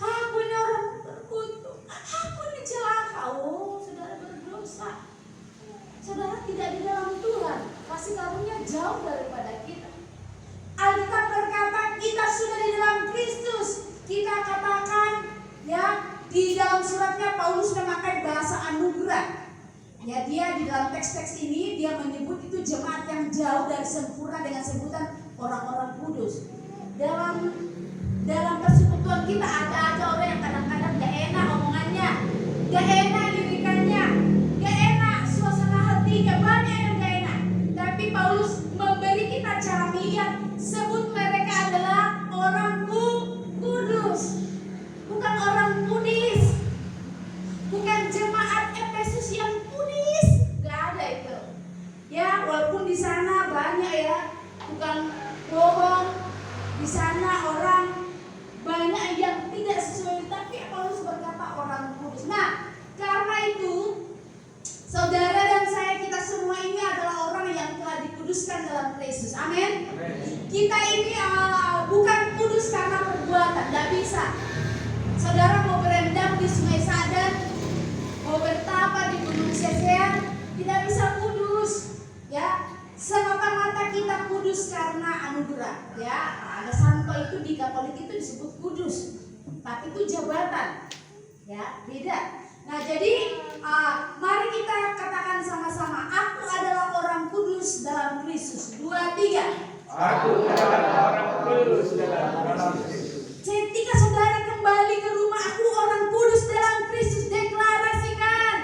aku ini orang terkutuk, aku ini celaka. Oh, saudara berdosa. Saudara tidak di dalam Tuhan, kasih karunia jauh daripada kita. Alkitab berkata kita sudah di dalam Kristus. Kita katakan ya, di dalam suratnya Paulus memakai bahasa anugerah. Ya, dia di dalam teks-teks ini dia menyebut itu jemaat yang jauh dari sempurna dengan sebutan orang-orang kudus. Dalam persekutuan kita ada aja orang yang kadang-kadang gak enak omongannya, gak enak lirikannya, gak enak suasana hatinya, banyak yang gak enak. Tapi Paulus memberi kita cara melihat, sebut mereka adalah orang kudus, bukan orang kudis, bukan jemaat Efesus yang kudis, gak ada itu. Ya, walaupun di sana banyak ya tukang bohong, di sana orang banyak yang tidak sesuai, tapi Paulus berkata orang kudus. Nah, karena itu saudara dan saya, kita semua ini adalah orang yang telah dikuduskan dalam Kristus. Amin. Kita ini bukan kudus karena perbuatan, tidak bisa. Saudara mau berendam di Sungai Sadan, mau bertapa di Gunung Sesean, tidak bisa kudus. Ya, semata-mata kita kudus karena anugerah. Ya, ada santo itu di Katolik itu disebut kudus, tapi itu jabatan. Ya, beda. Nah, jadi mari kita katakan sama-sama, aku adalah orang kudus dalam Kristus. 2, 3. Aku adalah orang kudus dalam Kristus. Ketika saudara kembali ke rumah, aku orang kudus dalam Kristus, deklarasikan.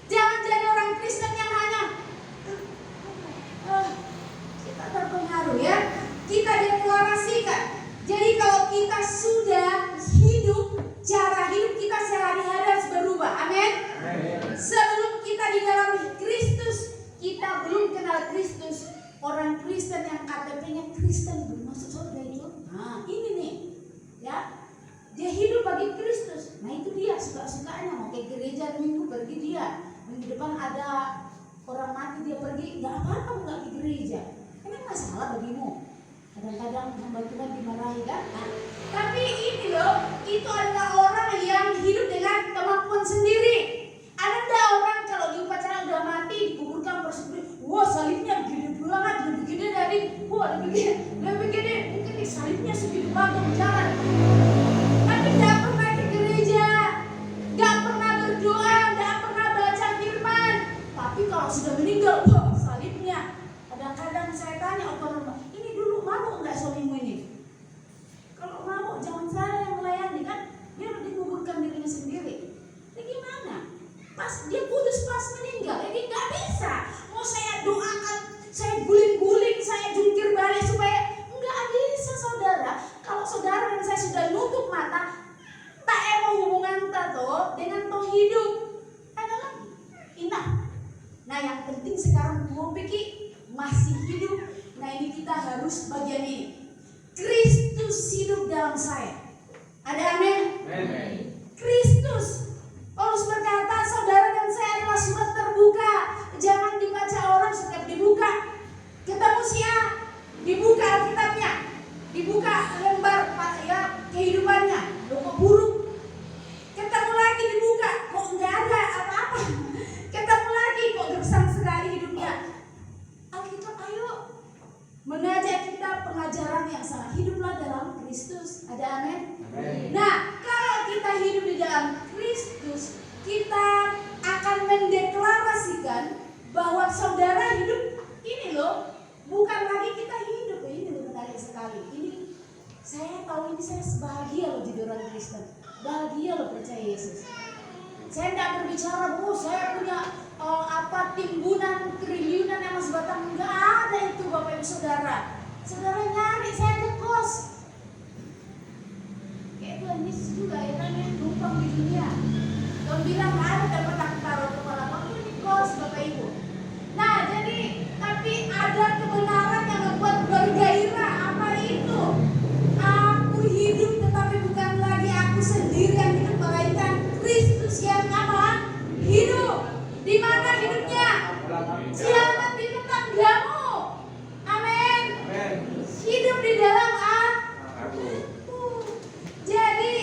Jangan jadi orang Kristen yang hanya kita terpengaruh ya. Kita deklarasikan. Jadi kalau kita sudah hidup, cara hidup kita sehari-hari harus berubah. Amin. Sebelum kita di dalam Kristus, kita belum kenal Kristus. Orang Kristen yang KTP-nya Kristen, belum masuk surga itu. Nah, ini nih. Ya, dia hidup bagi Kristus. Nah, itu dia suka-sukanya mau ke gereja minggu pergi dia. Minggu depan ada orang mati dia pergi, nggak apa-apa nggak ke gereja. Emang masalah bagimu? Kadang-kadang hamba Tuhan dimarahi kan? Nah, tapi ini loh, itu adalah orang yang hidup dengan kemampuan sendiri. Ada enggak orang kalau di upacara udah mati dikuburkan bersembunyi, wah salibnya gede banget, lebih gede dari, wah lebih gede, mungkin di salibnya segede banget jalan. Tapi nggak pernah ke gereja, nggak pernah berdoa, nggak pernah baca firman. Tapi kalau sudah meninggal, wah salibnya. Kadang-kadang saya tanya orang, ini dulu mabuk nggak suamimu ini? Kalau mabuk jangan saya yang melayani kan, dia udah dikuburkan dirinya sendiri. Ini gimana? Pas dia kudus pas meninggal, ini nggak bisa. Mau saya doakan, saya guling-guling, saya jungkir balik supaya nggak bisa saudara. Kalau saudara dan saya sudah nutup mata, tak mau hubungan tato dengan toh hidup, ada lagi. Indah. Nah, yang penting sekarang mau pikir masih hidup. Nah, ini kita harus bagian ini. Kristus hidup dalam saya. Ada amin? Amin. Kristus. Paulus berkata, saudara dan saya adalah surat terbuka. Jangan dibaca orang setiap dibuka. Ketemu siapa? Dibuka Alkitabnya. Dibuka lembar ya kehidupannya. Loh kok buruk? Ketemu lagi dibuka. Kok enggak ada apa-apa? Ketemu lagi kok gersang sekali hidupnya. Alkitab ayo mengajak kita pengajaran yang salah. Hiduplah dalam Kristus. Ada amin? Nah, kalau kita hidup di dalam Kristus, kita akan mendeklarasikan bahwa saudara hidup ini loh, bukan lagi kita hidup. Ini loh menarik sekali. Ini Saya tahu ini saya bahagia loh jadi orang Kristen. Bahagia loh percaya Yesus. Saya tidak berbicara, saya punya timbunan triliunan emas batang. Enggak ada itu Bapak Ibu Saudara. Saudara nyari, saya ada kos. Kayak Tuhan Yesus juga ya kan yang numpang di dunia. Tuhan bilang ada dapat aku taruh kepala kamu ini kos Bapak Ibu. Nah jadi tapi ada kebenaran yang membuat bergairah. Apa itu? Aku hidup tetapi bukan lagi aku sendiri yang hidup, melainkan Kristus yang apa? Hidup. Di mana hidupnya? Selamat di tetanggamu. Amin. Hidup di dalam aku. Jadi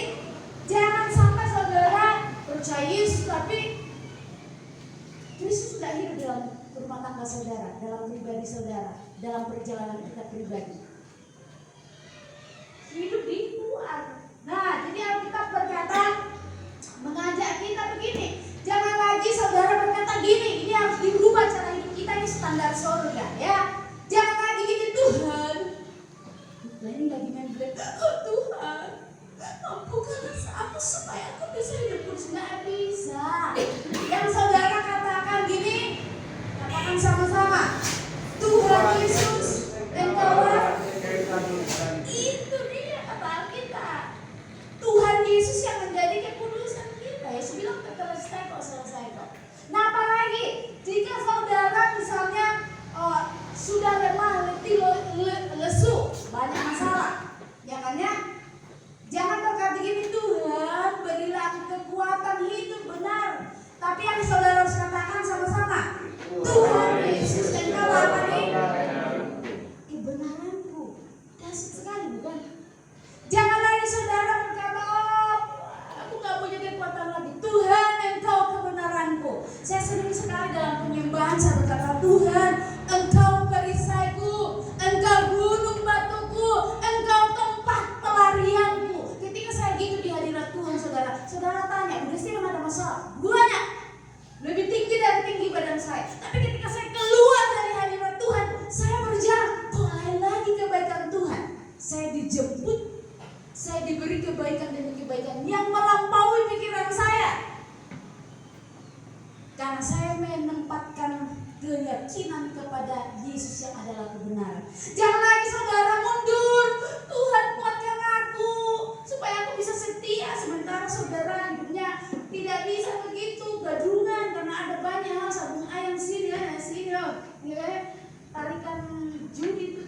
jangan sampai saudara percaya Yesus tapi Kristus tidak hidup dalam rumah tangga saudara, dalam pribadi saudara, dalam perjalanan kita pribadi. Hidup di luar. Nah, jadi Alkitab berkata mengajak kita begini. Jangan lagi saudara berkata gini, ini harus dirubah cara hidup kita, ini standar surga ya. Jangan lagi gini, Tuhan. Nah, ini lagi main blek. Oh, Tuhan, mampukanlah aku supaya aku bisa hidup kudus. Nggak bisa. Yang saudara katakan gini, katakan sama-sama. Tuhan Yesus, Engkaulah. Itu dia kata Alkitab. Tuhan Yesus yang menjadi kekudusan kita. Yesus bilang selesai kok. Nah apalagi jika saudara misalnya sudah lemah, letih, lesu, banyak masalah, ya kan ya? Jangan berkata gini, Tuhan berilah aku kekuatan hidup benar. Tapi yang saudara harus katakan sama-sama, Tuhan Yesus Engkau apa nih? Kebenaranku. Dahsyat sekali bukan? Jangan lagi saudara berkata, aku gak punya kekuatan lagi. Tuhan Engkau kebenaranku. Saya sering sekali dalam penyembahan saya berkata, Tuhan Engkau perisaiku, Engkau gunung batuku, Engkau tempat pelarianku. Ketika saya gitu di hadirat Tuhan saudara tanya, udah sih ada masalah? Banyak. Lebih tinggi dari tinggi badan saya. Tapi ketika saya keluar dari hadirat Tuhan, saya berjalan, kok lain lagi kebaikan Tuhan. Saya dijemput, saya diberi kebaikan demi kebaikan yang melampaui pikiran saya. Karena saya menempatkan keyakinan kepada Yesus yang adalah kebenaran. Jangan lagi saudara mundur. Tuhan kuatkan aku supaya aku bisa setia. Sementara saudara hidupnya tidak bisa begitu, gadungan karena ada banyak hal, sabung ayam sini, ya, tarikan judi.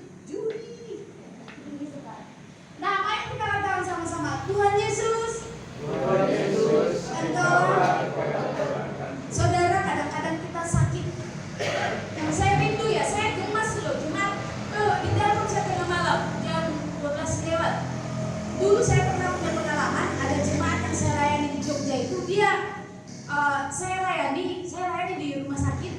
Nah, mari kita katakan sama-sama, Tuhan Yesus. Engkau. Saudara, kadang-kadang kita sakit. Yang saya rindu ya, saya gemas loh, jemaat. Di dalam saya tengah malam, jam 12 lewat. Dulu saya pernah punya pengalaman, ada jemaat yang saya layani di Jogja itu, saya layani di rumah sakit.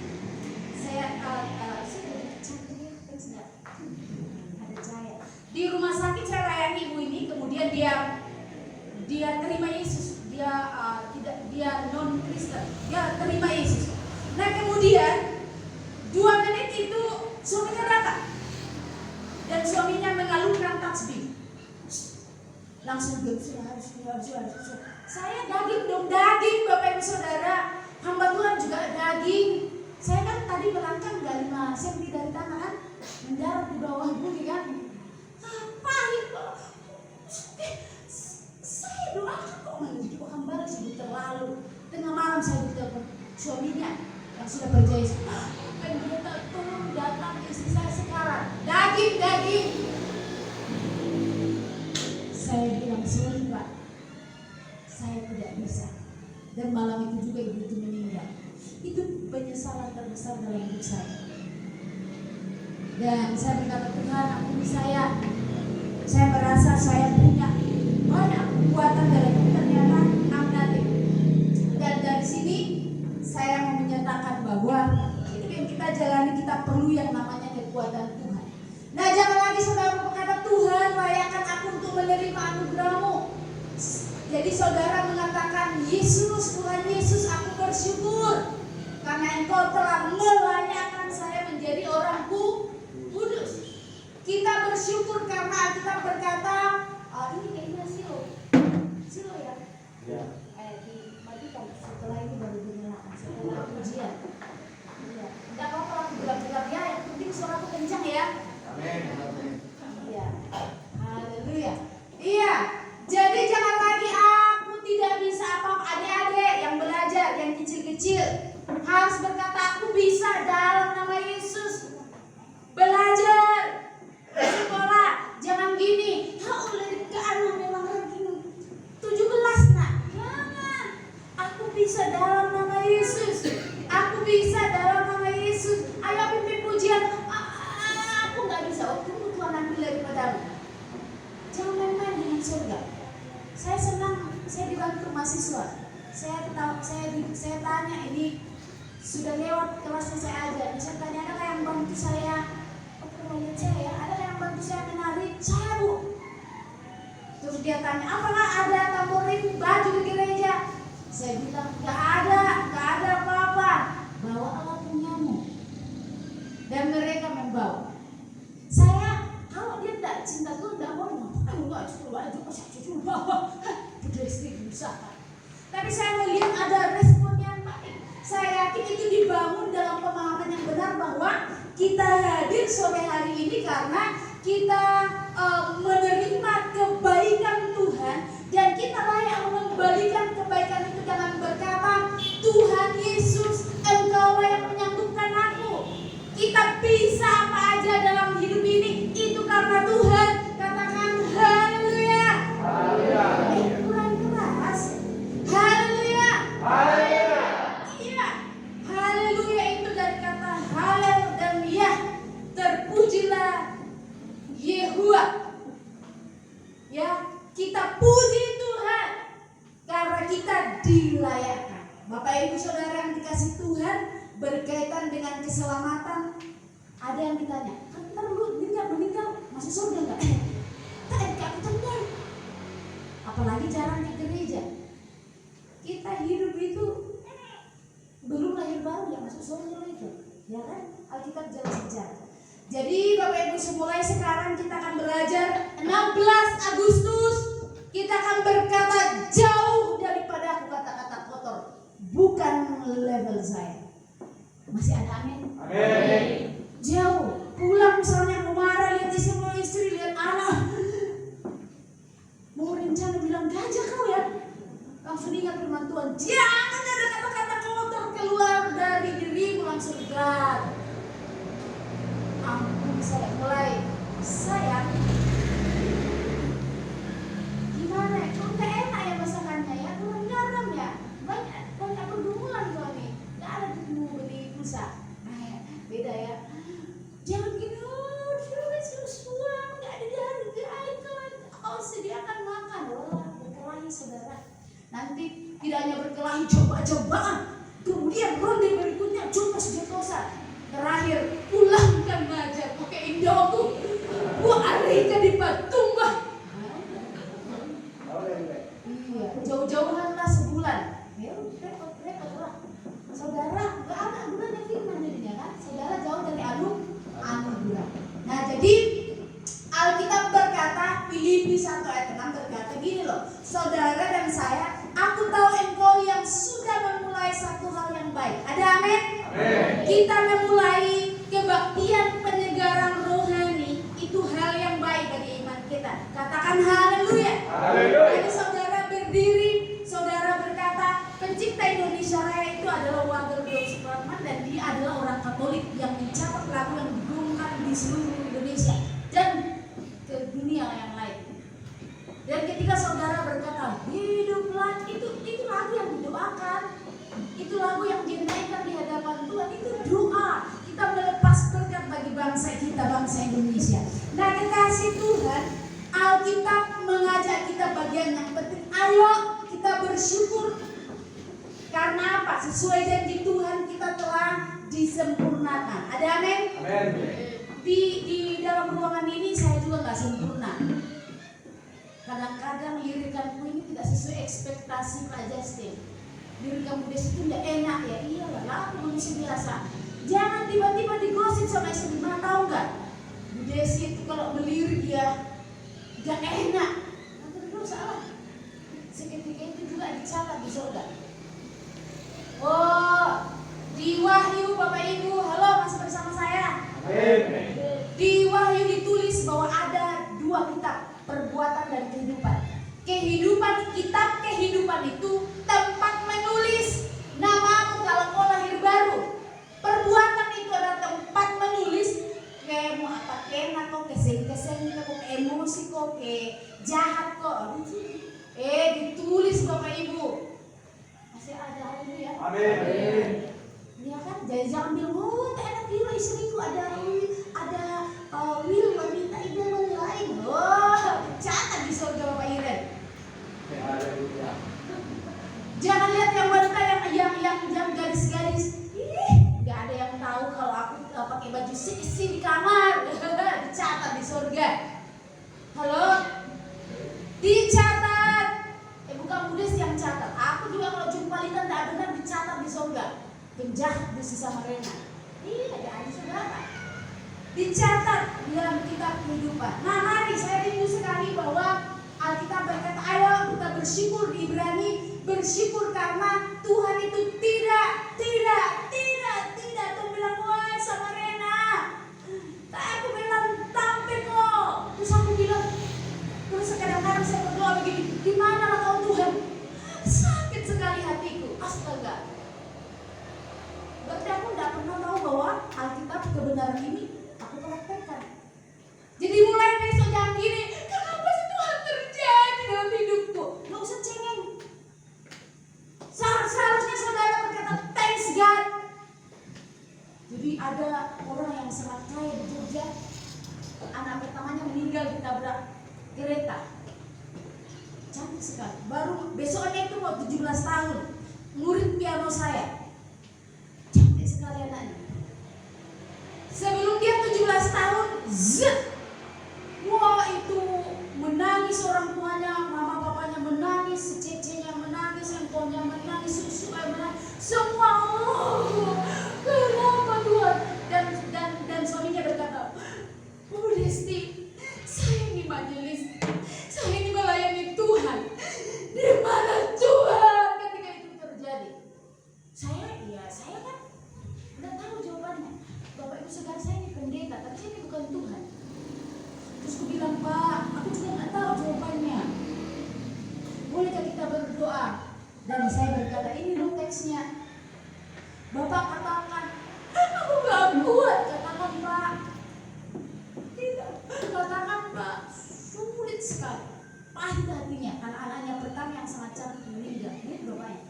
Di rumah sakit saya layani ibu ini, kemudian dia terima Yesus, dia non Kristen, dia terima Yesus. Nah kemudian 2 menit itu suaminya datang dan suaminya mengalungkan tasbih, langsung harus. Saya daging Bapak Ibu Saudara, hamba Tuhan juga daging. Saya kan tadi melangkah 5 cm dari tanah kan, mendarat di bawah bumi kan. Pahit kok. Saya doakan kok menjadi orang baru sih terlalu. Tengah malam saya ditelepon suaminya yang sudah percaya. Pendeta tolong datang istri saya sekarang. Daging. Saya bilang sorry Pak, saya tidak bisa. Dan malam itu juga ibu itu meninggal. Itu penyesalan terbesar dalam hidup saya. Dan saya berkata, Tuhan ampuni saya. Saya merasa saya punya banyak kekuatan dalam hidup, ternyata amnatif. Dan dari sini saya mau menyatakan bahwa itu yang kita jalani, kita perlu yang namanya kekuatan Tuhan. Nah jangan lagi saudara berkata, Tuhan layakkan aku untuk menerima anugerah-Mu. Jadi saudara mengatakan, Yesus, Tuhan Yesus, aku bersyukur karena Engkau telah melayakkan saya menjadi orang kudus. Kita bersyukur karena kita berkata, ini kayaknya Silo ya. Ya. Dimatikan setelah ini baru dinyalakan setelah ujian. Iya. Tidak apa-apa aku gelap-gelap ya. Yang penting suaraku kencang ya. Amin. Iya. Haleluya. Iya. Jadi jangan lagi aku tidak bisa apa-apa. Adik-adik yang belajar, yang kecil-kecil harus berkata aku bisa dalam nama Yesus. Belajar di sekolah jangan gini. Ke anak memang begini. 17 nak. Jangan. Aku bisa dalam nama Yesus. Aku bisa dalam nama Yesus. Ayo pimpin pujian. Aku nggak bisa. Waktu Tuhan ambil daripadamu. Jangan main-main dengan surga. Saya senang. Saya dibantu mahasiswa. Saya tanya ini sudah lewat kelasnya saya ajar. Saya tanya ada yang bantu saya. Lihat saya, ada yang bantu saya menari, saya bu. Terus dia tanya, apakah ada tamborin baju di gereja? Saya bilang, gak ada apa-apa. Bawa alat penyamu. Dan mereka membawa. Saya, kalau dia tidak cinta Tuhan, tidak mau enggak cukup baju, cucu bawa. Udah istri berusaha. Tapi saya melihat ada respon yang baik. Saya yakin itu dibangun dalam pemahaman yang benar bahwa kita hadir sore hari ini karena kita menerima kebaikan Tuhan dan kita layak mengembalikan kebaikan itu dengan berkata, Tuhan Yesus, Engkau yang menyembuhkan aku. Kita bisa apa aja dalam hidup ini itu karena Tuhan. Katakan haleluya. Haleluya. Kurang keras. Haleluya. Haleluya. Iya. Haleluya itu dari kata halel dan ya. Terpujilah Yehuwa. Ya, kita puji Tuhan karena kita dilayakkan. Bapak Ibu Saudara yang dikasih Tuhan, berkaitan dengan keselamatan, ada yang ditanya, kan ntar lu meninggal masuk surga enggak? Tak ketemu. Apalagi jarang ke gereja. Kita hidup itu belum lahir baru ya masuk surga itu, ya kan? Alkitab jelas bicara. Jadi Bapak Ibu semulai sekarang kita akan belajar 16 Agustus kita akan berkata jauh daripada aku kata-kata kotor, bukan level saya. Masih ada amin? Amin. Jauh, pulang misalnya mau marah lihat istri lihat anak, mau rencana bilang gajah kau ya, langsung ingat firman Tuhan, jangan ada kata-kata kotor keluar dari dirimu, langsung God. Ampun saya mulai sayang. Gimana ya? Kok nggak enak ya masakannya ya? Kurang garam ya? Banyak pergumulan tuh nih. Nggak ada beli pulsa. Beda ya. Jangan gini, semua nggak ada dihargai kan? Oh sediakan makan, wah berkelahi saudara. Nanti tidak hanya berkelahi coba-cobaan, kemudian ronde berikutnya coba sejatosa. Terakhir pulangkan aja pakai Indoku. Gua arikan di Patumbah. Iya, jauh-jauhan lah sebulan. Ya repot lah. Saudara, gak ada gunanya firman jadinya kan? Saudara jauh dari anugerah. Nah jadi Alkitab berkata Filipi 1 ayat 6 berkata gini loh, saudara dan saya, aku tahu engkau yang sudah memulai satu hal yang baik. Ada amin? Kita memulai kebaktian penyegaran rohani itu hal yang baik bagi iman kita. Katakan haleluya. Jadi saudara berdiri, saudara berkata pencipta Indonesia Raya itu adalah Walter Supratman dan dia adalah orang Katolik yang mencatat lagu yang digaungkan di seluruh Indonesia dan ke dunia yang lain. Dan ketika saudara berkata hiduplah, itu lagu yang didoakan. Itu lagu yang dinaikkan di hadapan Tuhan, itu doa. Kita melepas berkat bagi bangsa kita, bangsa Indonesia. Nah kekasih Tuhan, Alkitab mengajak kita bagian yang penting. Ayo kita bersyukur. Karena apa? Sesuai janji Tuhan kita telah disempurnakan. Ada amin? Amin. Di dalam ruangan ini saya juga nggak sempurna. Kadang-kadang lirikanku ini tidak sesuai ekspektasi Pak Justin. Diri kamu di situ tidak enak ya, iyalah, aku manusia biasa. Jangan tiba-tiba digosip sama istri, tahu nggak? Desi itu kalau melirik dia gak enak. Nanti dulu salah. Seketika itu juga dicatat di surga. Oh, di Wahyu Bapak Ibu, halo masih bersama saya. Amin. Di Wahyu ditulis bahwa ada 2 kitab, perbuatan dan kehidupan. Kitab kehidupan itu tempat menulis namamu kalau kau lahir baru. Perbuatan itu adalah tempat menulis kayak mau apa kena kok, keseng-keseng kok, emosi kok, ke jahat kok. Ditulis Bapak Ibu. Masih ada ini ya. Amin. Iya kan, jangan bilang oh tak enak juga istriku ada will wanita idaman lain. Oh, catat di surga Bapak Iren. Haleluya. Jangan lihat yang wanita yang garis-garis. Nggak ada yang tahu kalau aku pakai baju seksi di kamar. Dicatat di surga. Halo, dicatat. Bukan Budes yang catat. Aku juga kalau jumpa Lita tidak benar dicatat di surga. Penjahat Desi sama Rena. Ada adik saudara. Dicatat di dalam kitab kehidupan. Nah, mari saya rindu sekali bahwa Alkitab berkata, ayo kita bersyukur di Ibrani, bersyukur karena Tuhan itu tidak Tuh bilang, wah sama Rena, aku bilang tampil kok. Terus aku bilang, terus kadang-kadang saya berdoa begini, gimana lah kau Tuhan? Sakit sekali hatiku, astaga. Berarti aku tidak pernah tahu bahwa Alkitab kebenaran ini aku praktekkan. Jadi mulai besok jangan gini, kenapa sih Tuhan terjadi dalam hidupku? Nggak usah cengeng. Seharusnya saudara berkata thanks God. Jadi ada orang yang sangat kaya di Jogja, anak pertamanya meninggal ditabrak kereta. Cantik sekali. Baru besoknya itu mau 17 tahun, murid piano saya. Cantik sekali anaknya. Sebelum dia 17 tahun, wah itu menangis orang tuanya, mama bapaknya menangis, cecenya menangis, handphonenya menangis, susunya menangis, semua. Kenapa Tuhan? Dan suaminya berkata, Bu Desti, saya ini majelis, saya ini melayani Tuhan. Di mana Tuhan ketika itu terjadi? Saya kan udah tahu jawabannya. Bapak Ibu saudara, saya ini pendeta, tapi saya ini bukan Tuhan. Terus aku bilang, Pak, aku juga nggak tahu jawabannya. Bolehkah kita berdoa? Dan saya berkata, ini loh teksnya. Bapak katakan, aku nggak kuat. Katakan Pak. Tidak. Katakan Pak, sulit sekali. Pahit hatinya. Anak-anaknya pertama yang sangat cantik meninggal. Lihat bapaknya.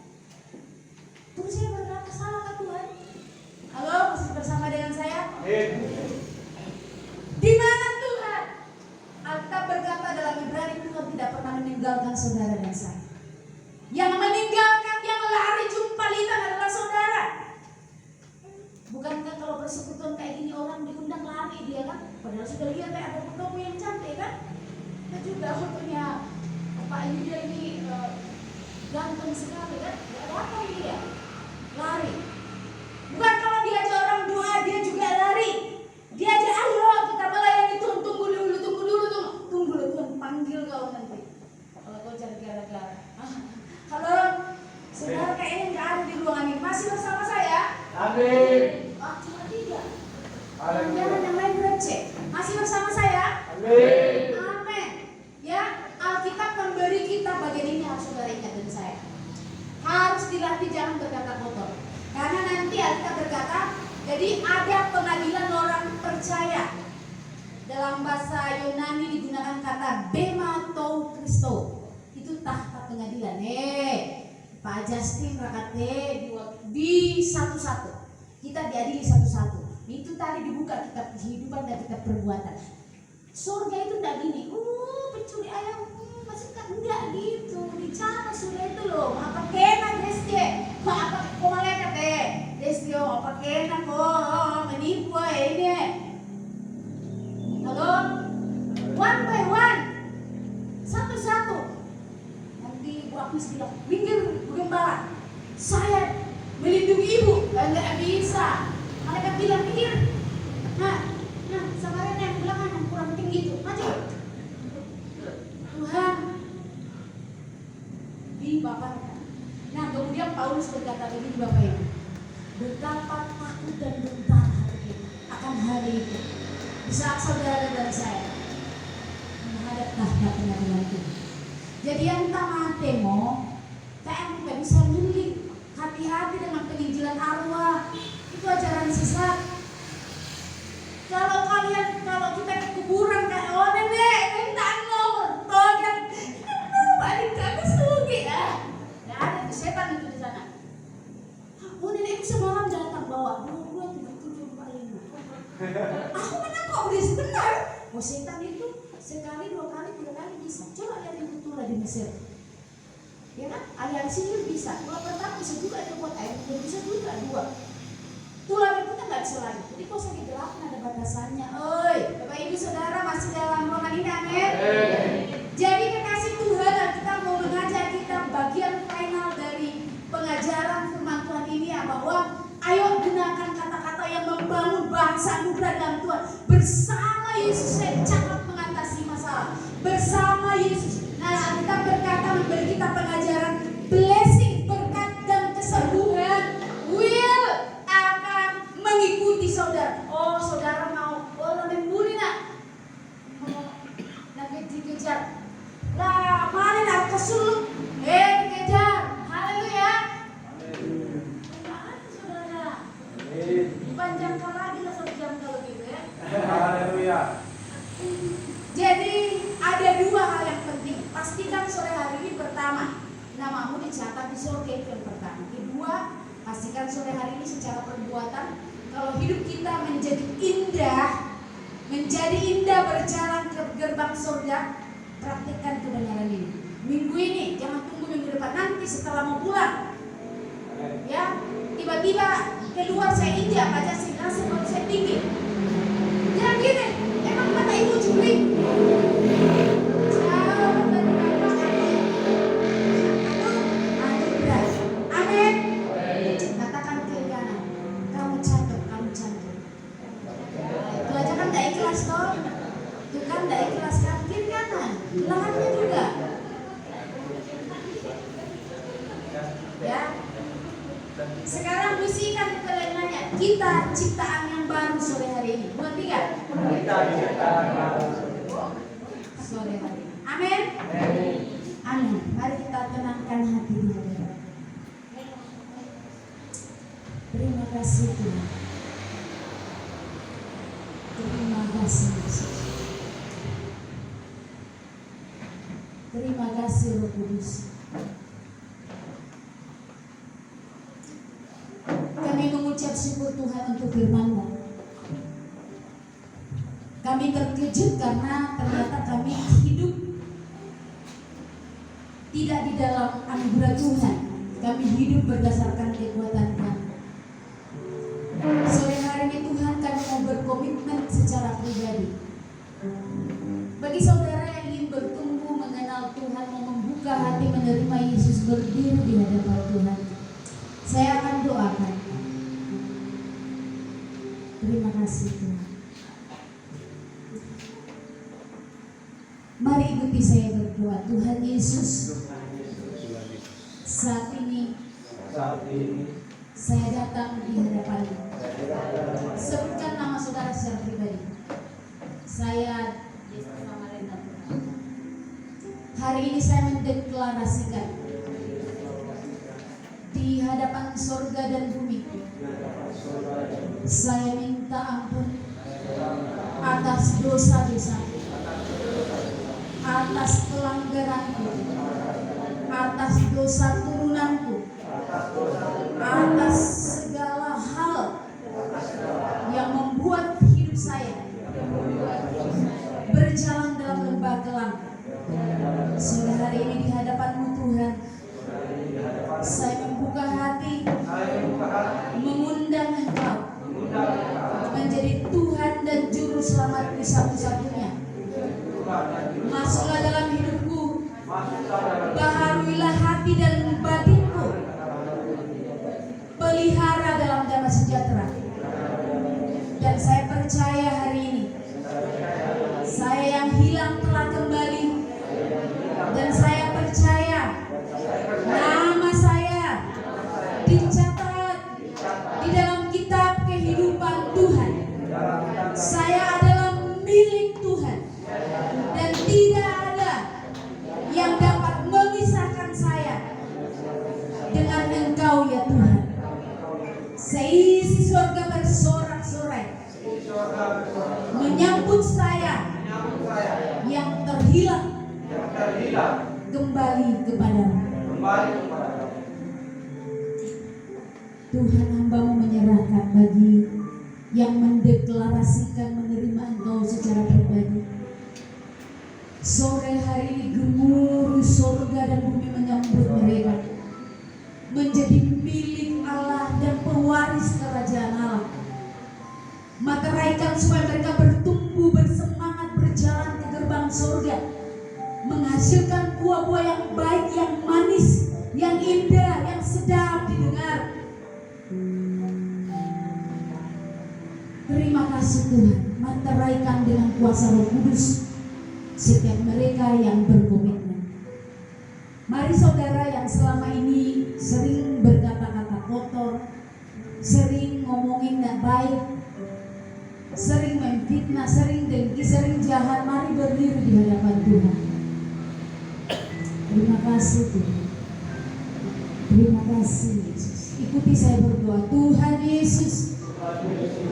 Terus saya berkata, salahkah Tuhan? Halo, masih bersama dengan saya? Amin. Di mana Tuhan? Alkitab berkata dalam Ibrani, Tuhan tidak pernah meninggalkan saudara dan saya. Yang meninggalkan, yang lari jumpa Lita adalah saudara. Bukankah kalau persekutuan kayak gini orang diundang lari dia kan? Padahal sudah lihat ada fotomu yang cantik kan? Kita juga fotonya Pak Yuda ini ganteng sekali kan? Gak ada apa dia? Lari. Bukan kalau diajak orang doa dia juga lari. Dia aja ayo kita melayani Tuhan, tunggu dulu Tuhan panggil kau nanti. Kalau kau cari gara-gara. Halo, saudara kayaknya nggak ada di ruangan ini. Masih bersama saya? Amin. Cuma 3. Haleluya. Jangan yang lain receh. Masih bersama saya? Amin. Amin. Ya, Alkitab memberi kita bagian ini harus saudara ingat dan saya. Harus dilatih jangan berkata kotor. Karena nanti Alkitab berkata, jadi ada pengadilan orang percaya. Dalam bahasa Yunani digunakan kata bema tou Kristo. Itu tahta pengadilan. Pak Justin Rakate di satu-satu. Kita diadili satu-satu. Itu tadi dibuka kitab kehidupan dan kitab perbuatan. Surga itu tidak gini. Pencuri ayam masih kan enggak gitu. Dicatat surga itu loh. Apa kena Desti? Apa kok malaikat Desti apa kena kok menipu ini. Halo? One by one. Satu-satu. Nanti Bu Agnes bilang, minggir Bu Gembala. Saya melindungi ibu. Enggak bisa. Mereka bilang minggir. Nah Nah, sama Rena yang belakang yang kurang tinggi itu, maju. Tuhan, di Bapak. Nah, kemudian Paulus berkata begini Bapak Ibu, betapa takut dan gentar hati kita akan hari itu. Di saat saudara dan saya menghadap tahta pengadilan Tuhan. Jadi yang tamatemo, kayak kita bisa milih. Hati-hati dengan penginjilan arwah. Itu ajaran sesat. Kalau kita ke kuburan kayak oh nenek, tentang nomor, togan, balik ke sugi ya. Nggak ada tuh setan itu di sana. Oh nenek semalam datang bawa 223745. Aku menangkap dia sebentar. Oh setan itu sekali, 2 kali, 3 kali bisa. Coba lihat yang betul di Mesir. Ya kan? Aliansi itu bisa. Kalau pertama bisa juga ada buat air, bisa juga 2. Tulang itu kan nggak bisa lagi. Jadi kok sakit gelap ada batasannya. Oi, Bapak Ibu Saudara masih dalam ruangan ini, amin. Jadi kekasih Tuhan, kita mau mengajak kita bagian final dari pengajaran firman Tuhan ini ya, bahwa ayo gunakan kata-kata yang membangun bangsa muda dalam Tuhan. Bersama Yesus saya cakap mengatasi masalah. Bersama Yesus. Nah, kita berkata memberi kita pengajaran blessing, berkat dan kesembuhan will akan mengikuti saudara. Oh, saudara mau membuli nak? Nak dikejar. Lah, mana nak kesulut? Dikejar. Haleluya. Mana saudara? Dipanjangkan lagi lah 1 jam kalau gitu ya. Haleluya. Jadi ada 2 hal yang penting. Pastikan sore hari ini pertama namamu dicatat di surga, itu yang pertama. Kedua, pastikan sore hari ini secara perbuatan kalau hidup kita menjadi indah berjalan ke gerbang surga, praktikkan kebenaran ini. Minggu ini jangan tunggu minggu depan, nanti setelah mau pulang. Ya, tiba-tiba keluar saya injak aja sih baru saya tinggi. Jangan gini, emang mata ibu juling. Amin. Katakan ke kanan, kamu cantik. Itu aja kan tidak ikhlas toh. Itu kan tidak ikhlas kan, kiri kanan, belakangnya juga. Ya. Sekarang bisikan ke telinganya, kita ciptaan yang baru sore hari ini. Bukan 3. Kita ciptaan baru. Sore hari. Amin. Amin. Mari kita tenangkan hati di hadapan. Terima kasih Tuhan. Terima kasih Yesus. Terima kasih Roh Kudus. Kami mengucap syukur Tuhan untuk firman-Mu. Kami terkejut karena ternyata kami hidup tidak di dalam anugerah Tuhan. Kami hidup berdasarkan kekuatan kami. Sore hari ini Tuhan kami mau berkomitmen secara pribadi. Bagi saudara yang ingin bertumbuh mengenal Tuhan, mau membuka hati menerima Yesus, berdiri di hadapan Tuhan, saya akan doakan. Terima kasih Tuhan. Mari ikuti saya berdoa. Tuhan Yesus, saat ini saya datang di hadapan-Mu. Sebutkan nama saudara secara pribadi. Saya Yesus Samarenda. Hari ini saya mendeklarasikan di hadapan surga dan bumi, saya minta ampun atas dosa-dosa, atas pelanggaranku, atas dosa turunanku, atas segala hal yang membuat hidup saya berjalan dalam lembah kelam. Sore hari ini di hadapan-Mu Tuhan, saya membuka hati, mengundang Engkau menjadi Tuhan dan Juru Selamatku satu-satunya. Masuklah dalam hidupku, baharuilah hati dan batinku, pelihara dalam damai sejahtera. Dan saya percaya hari ini kembali kepada kamu. Tuhan, hamba-Mu menyerahkan bagi yang mendeklarasikan menerima Engkau secara pribadi. Sore hari ini gemuruh surga dan bumi menyambut mereka menjadi milik Allah dan pewaris kerajaan Allah. Materaikan supaya mereka bertumbuh, bersemangat, berjalan ke gerbang surga, menghasilkan buah-buah yang baik, yang manis, yang indah, yang sedap didengar. Terima kasih Tuhan, materaikan dengan kuasa Roh Kudus setiap mereka yang berkomitmen. Mari saudara yang selama ini sering berkata-kata kotor, sering ngomongin gak baik, sering memfitnah, sering dengki, sering jahat, mari berdiri di hadapan Tuhan. Terima kasih Tuhan. Terima kasih Yesus. Ikuti saya berdoa. Tuhan Yesus,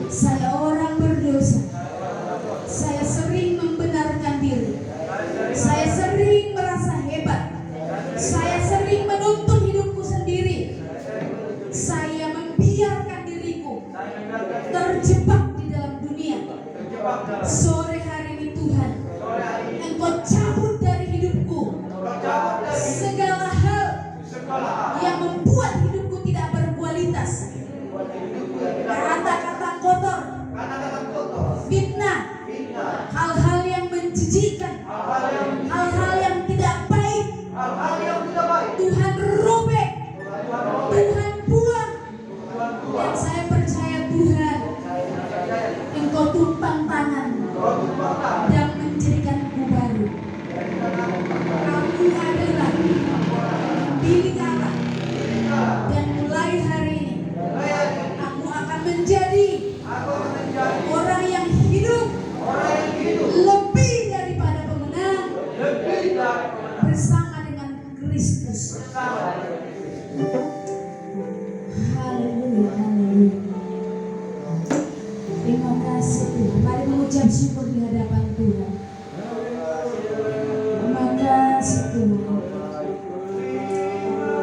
saya orang berdosa. Saya sering membenarkan diri. Saya sering merasa hebat. Saya sering menuntut hidupku sendiri. Saya membiarkan diriku terjebak di dalam dunia. Sore hari ini Tuhan, Engkau cabut dari hidupku segala hal yang membuat hidupku tidak berkualitas. Kata-kata kotor, fitnah, hal-hal yang menjijikan, hal-hal yang tidak baik, Tuhan robek, Tuhan buang. Dan saya percaya Tuhan, Engkau tumpang tangan dan menjadikanku baru. Aku adalah milik Allah. Dan mulai hari ini aku akan menjadi orang yang hidup lebih daripada pemenang bersama dengan Kristus. Haleluya, haleluya. Terima kasih Tuhan. Mari mengucap syukur di hadapan Tuhan. Terima kasih Tuhan.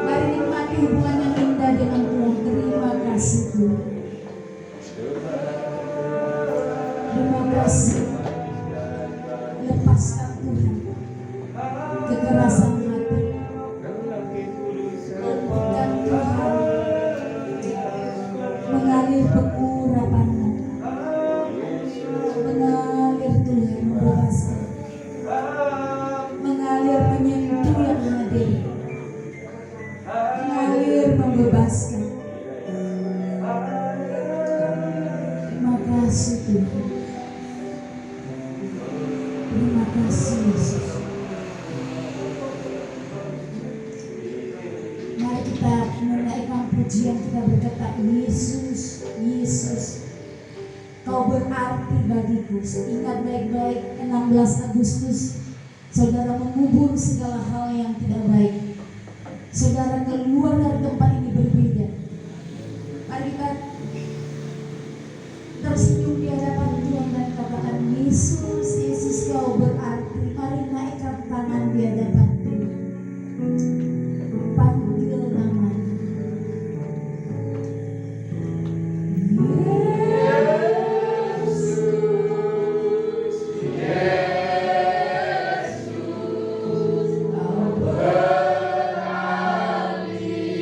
Mari nikmati hubungan yang indah dengan Tuhan. Terima kasih Tuhan. Terima kasih. Lepaskan Tuhan kekerasan hati. Dan Tuhan mengalir pengurapan-Mu. Mengalir Tuhan membebaskan. Mengalir menyentuh yang hadir. Mengalir membebaskan. Terima kasih Tuhan. Terima kasih Yesus. Mari kita menaikkan pujian, kita berkata, Yesus, Yesus, Kau berarti bagiku. Ingat baik-baik 16 Agustus saudara mengubur segala hal yang tidak baik. Saudara keluar dari tempat ini berbeda. Mari kita tersenyum di hadapan Tuhan dan katakan, Yesus, Yesus Kau berarti. Mari naikkan tangan di hadapan Tuhan. Panggil nama. Kau berarti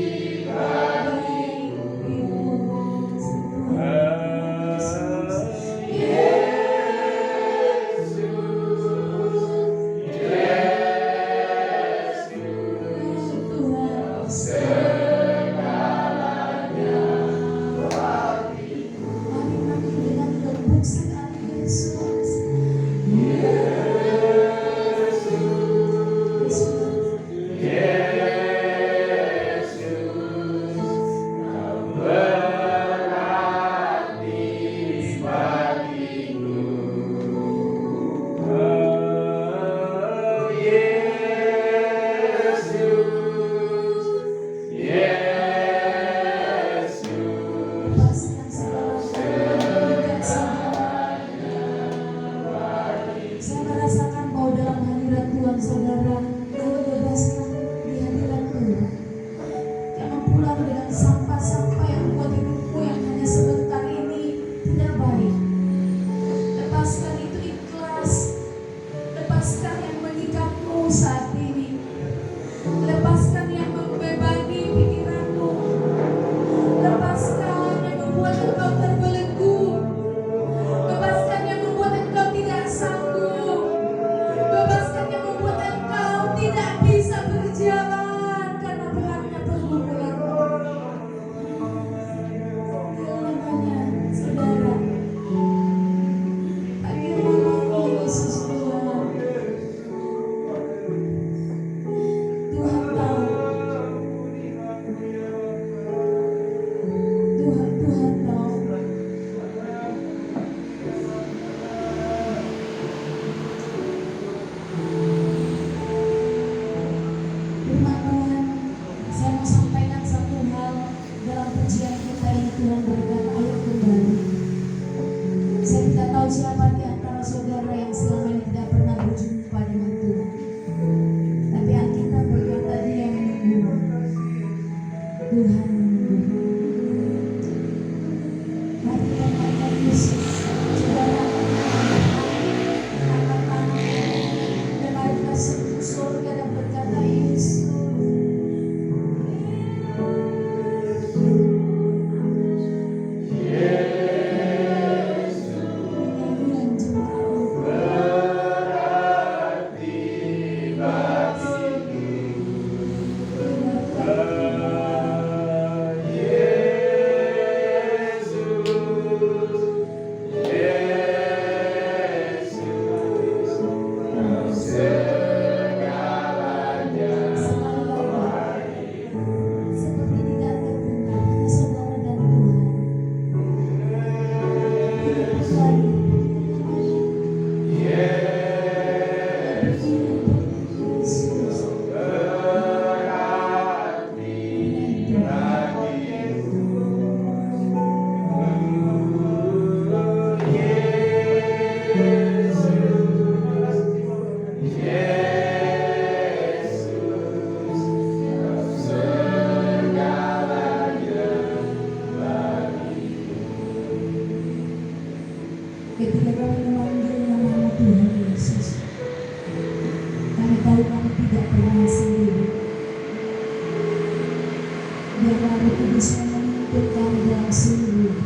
biarlah Roh Kudus memimpin kami dalam seluruh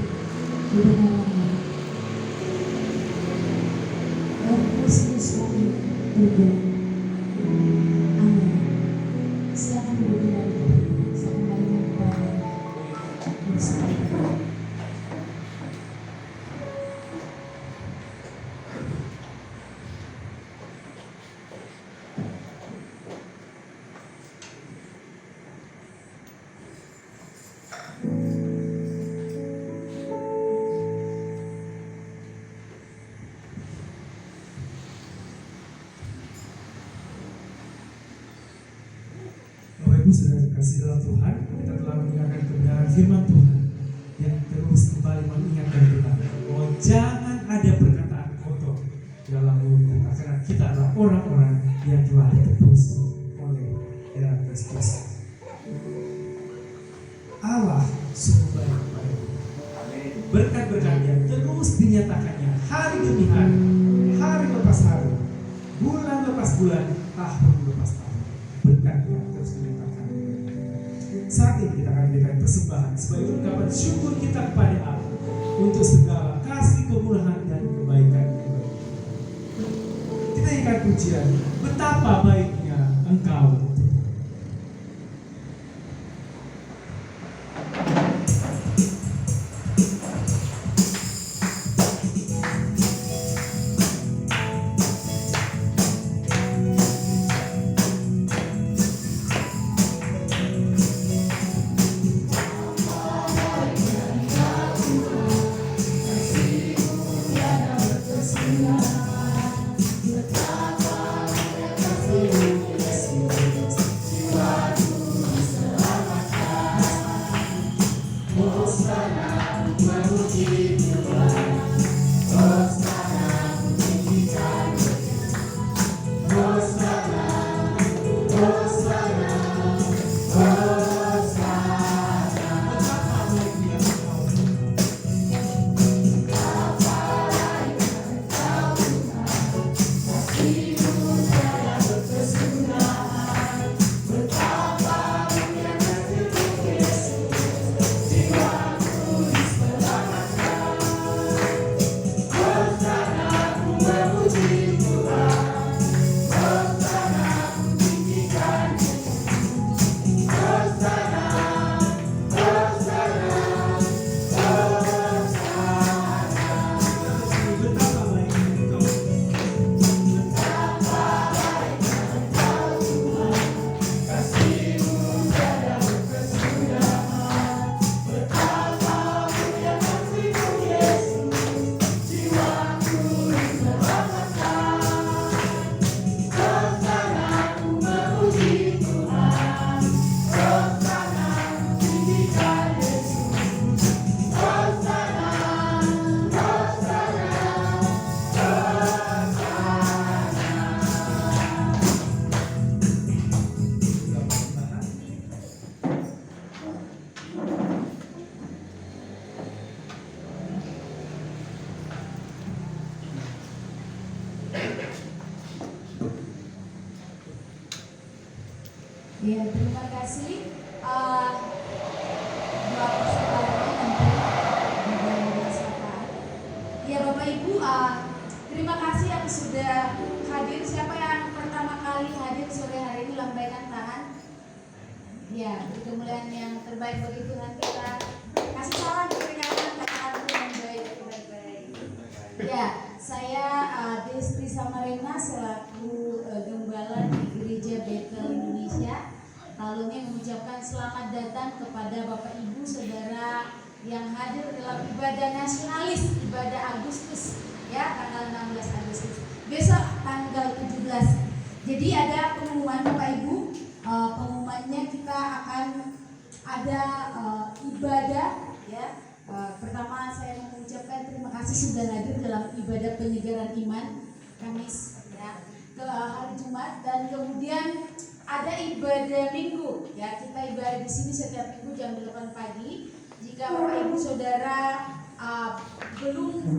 kebenaran. Roh Kristus kami berdoa. Amin. Silakan duduk dari saya kembalikan kepada Ustaz. Bapak Ibu saudara kasih dalam Tuhan, kita telah mendengarkan kebenaran firman Tuhan yang terus kembali mengingatkan kita bahwa jangan ada perkataan kotor dalam mulut kita, karena kita adalah orang-orang yang telah ditebus oleh darah Kristus. Allah sungguh baik kepada kita. Berkat-berkatnya terus dinyatakannya hari demi hari, hari lepas hari, bulan lepas bulan, tahun lepas tahun. Berkatnya terus dinyatakan. Saat ini kita akan memberikan persembahan sebagai ungkapan syukur kita kepada Allah untuk segala kasih, kemurahan dan kebaikan. Kita ingat pujian, betapa baiknya Engkau. Ya, terima kasih. Dua persembahannya nanti dirasakan. Ya Bapak Ibu, terima kasih yang sudah hadir. Siapa yang pertama kali hadir sore hari ini, lambaikan tangan. Ya, beri kemuliaan yang terbaik bagi Tuhan kita. Kasih salam berikan kata-kata yang baik-baik. Ya, saya Destri Samarena selaku gembala di Gereja Bethel Indonesia. Lalu mengucapkan selamat datang kepada Bapak Ibu Saudara yang hadir dalam ibadah nasionalis, ibadah Agustus, ya, tanggal 16 Agustus. Besok tanggal 17. Jadi ada pengumuman Bapak Ibu. Pengumumannya kita akan ada ibadah, ya. Pertama saya mengucapkan terima kasih sudah hadir dalam ibadah penyegaran iman Kamis, ya, ke hari Jumat, dan kemudian ada ibadah minggu, ya. Kita ibadah di sini setiap minggu jam 8 pagi. Jika Bapak Ibu Saudara belum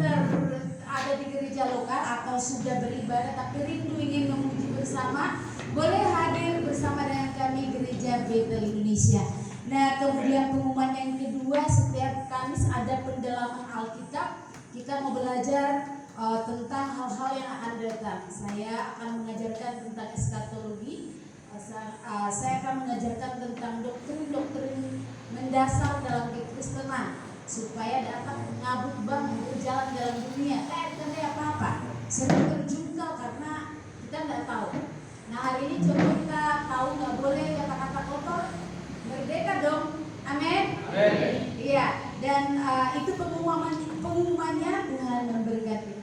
ada di gereja lokal atau sudah beribadah tapi rindu ingin memuji bersama, boleh hadir bersama dengan kami Gereja Bethel Indonesia. Nah, kemudian pengumuman yang kedua, setiap Kamis ada pendalaman Alkitab. Kita mau belajar tentang hal-hal yang akan datang. Saya akan mengajarkan tentang eskatologi. Saya akan mengajarkan tentang doktrin-doktrin mendasar dalam kekristenan supaya dapat mengabuk bang berjalan dalam dunia. Bukan kayak apa-apa, sering terjungkal karena kita nggak tahu. Nah, hari ini coba kita tahu nggak boleh kata-kata kotor, merdeka dong, amin. Iya, dan itu pengumumannya Tuhan memberkati.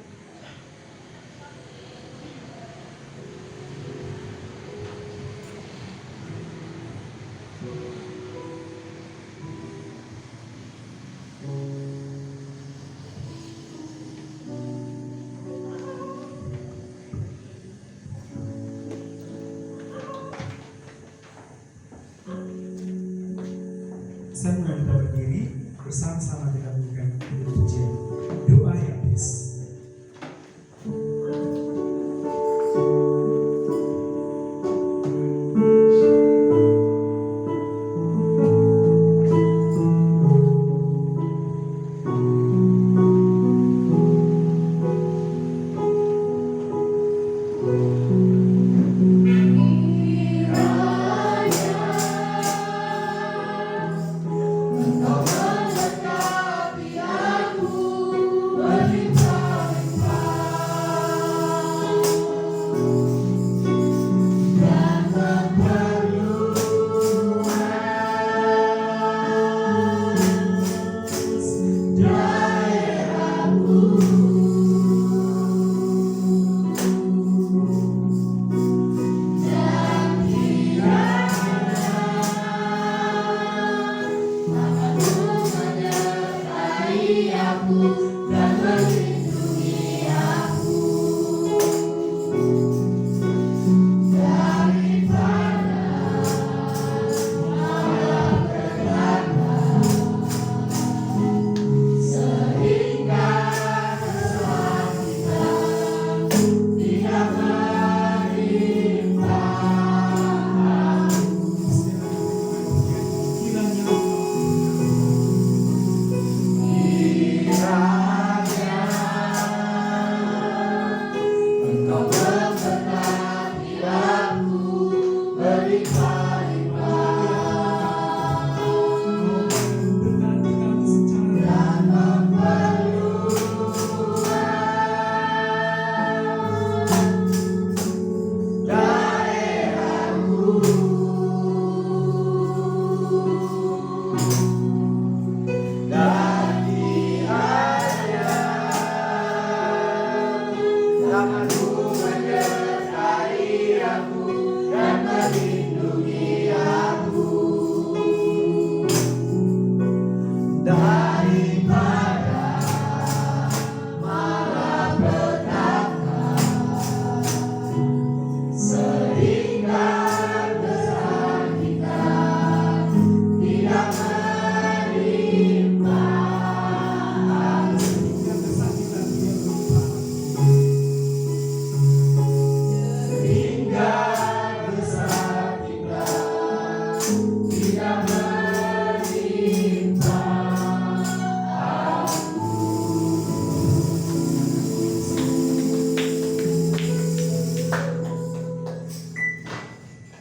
Saya mengajak kita berdiri bersama-sama kita memberikan pujian doa yang habis.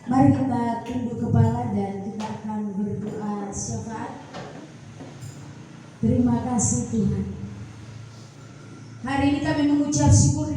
Mari kita tunduk kepala dan kita akan berdoa syafaat. Terima kasih Tuhan. Hari ini kami mengucap syukur